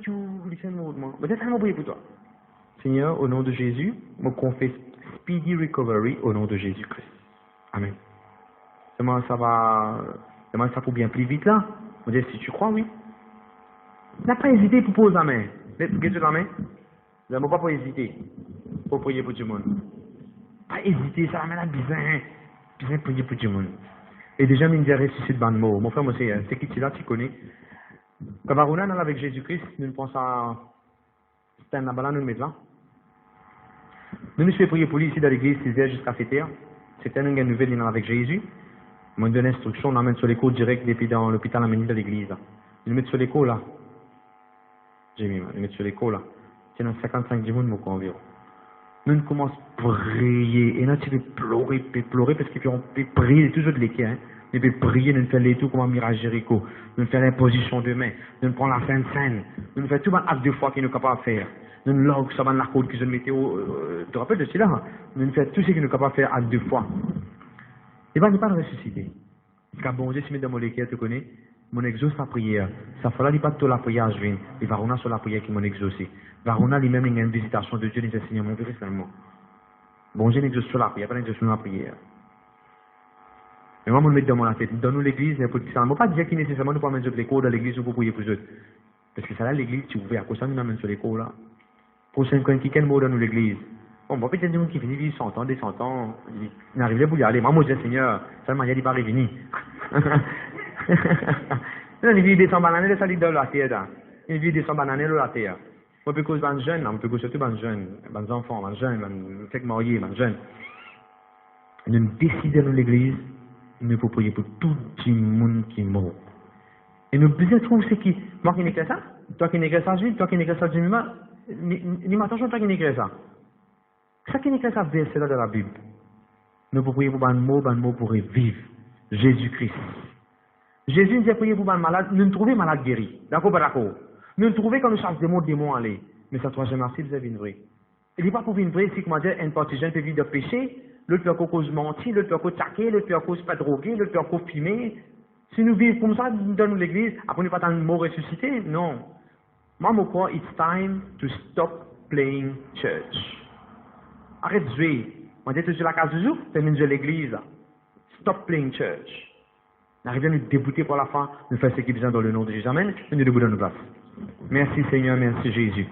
tu les chaînes maudes, moi. Mais c'est un prier pour toi. Seigneur, au nom de Jésus, je confesse speedy recovery au nom de Jésus-Christ. Amen. Comment ça va, comment ça pour bien plus vite là? On dit, si tu crois, oui. N'a pas hésité pour poser la main. Qu'est-ce que la main? Nous n'avons pas hésité pour prier pour tout le monde. Pas hésiter, ça amène à bien prier pour tout le monde. Et déjà, il me dit ressuscite ban mort. Mon frère, moi, c'est qui là, tu connais. Quand on est avec Jésus-Christ, nous pensons à Stan Nabala, nous le mettons là. Nous nous faisons prier pour lui ici dans l'église, 6h jusqu'à 7h. C'était une nouvelle, il est avec Jésus. On donne l'instruction, on l'amène sur les cours direct depuis dans l'hôpital, on l'amène dans l'église. Il le met sur les cours là. J'ai mis, il le met sur les cours là. C'est dans 55 du monde, environ. Nous commençons à prier. Et là, tu peux pleurer parce qu'ils ont prier toujours de l'équipe. Hein. Nous pouvons prier, nous faisons les tout comme un mirage Jéricho. Nous faisons l'imposition de main. Nous prenons la Sainte Seine. Nous faisons tout un acte de foi qui nous est capable de faire. Nous log ça dans la côte qui se mettait au. Tu te rappelles de cela? Hein? Nous faisons tout ce qui nous est capable de faire acte de foi. Et bien, il n'est pas de ressusciter. Parce que bon Dieu, si dans mon équipe, tu connais, mon exauce la prière. Ça fera pas toute la prière, je viens. Il va rouler sur la prière qui m'en exaucé. Varona lui-même, il y a une visitation de Dieu, il dit Seigneur, mon Père, seulement. Bon, j'ai une exauce sur la prière, pas une exauce sur la prière. Mais moi, je me mets dans la tête. Donne-nous l'église, mais pour ça ne veut pas dire qu'il est nécessairement nous pas mettre sur les cours dans l'église ou pour prier pour eux. Parce que ça là, l'église, tu ouvres, à cause ça, nous amène sur les cours là. Pour 5 ans, qui quel mot dans l'église? Bon, moi, peut-être des gens qui finissent 100 ans, des 100 ans, ils n'arrivent pas à y aller. Moi, je dis Seigneur, seulement, il n'y a pas revenir. Il vit des 100 bananes, ça dit dans la terre. Il vit des 100 bananes dans la terre. Moi, je peux causer des jeunes, je peux causer surtout des jeunes, des enfants, des jeunes, des gens mariés, des jeunes. Nous décidons dans l'église, nous pouvons prier pour tout le monde qui est mort. Et nous besoin de trouver ce qui. Moi qui n'écris ça, toi qui n'écris ça, toi qui n'écris ça, ni attention, toi qui n'écris ça. Ça qui n'écrit ça, verset là de la Bible. Nous pouvons prier pour un mot pour vivre. Jésus-Christ. Jésus nous a prié pour un malade, nous nous trouvons malade guéri. D'accord, pas d'accord. Nous nous trouvons quand nous chassons des démons aller. Mais ça troisième article, vous avez une vraie. Il n'est pas pour une vraie, c'est comment dire, un parti jeune peut vivre de péché, l'autre peut cause mentir, l'autre peut taquer, l'autre peut cause pas droguer, l'autre peut fumer. Si nous vivons comme ça dans l'église, après nous pas tant de mots ressuscités, non. Moi, je crois, it's time to stop playing church. Arrête de jouer. On dit, tu es sur la case du jour, termine de l'église. Stop playing church. Nous arrivons à nous débouter pour la fin, nous faisons ce qui est besoin dans le nom de Jésus. Amen. Nous nous debout dans nos places. Merci Seigneur, merci Jésus.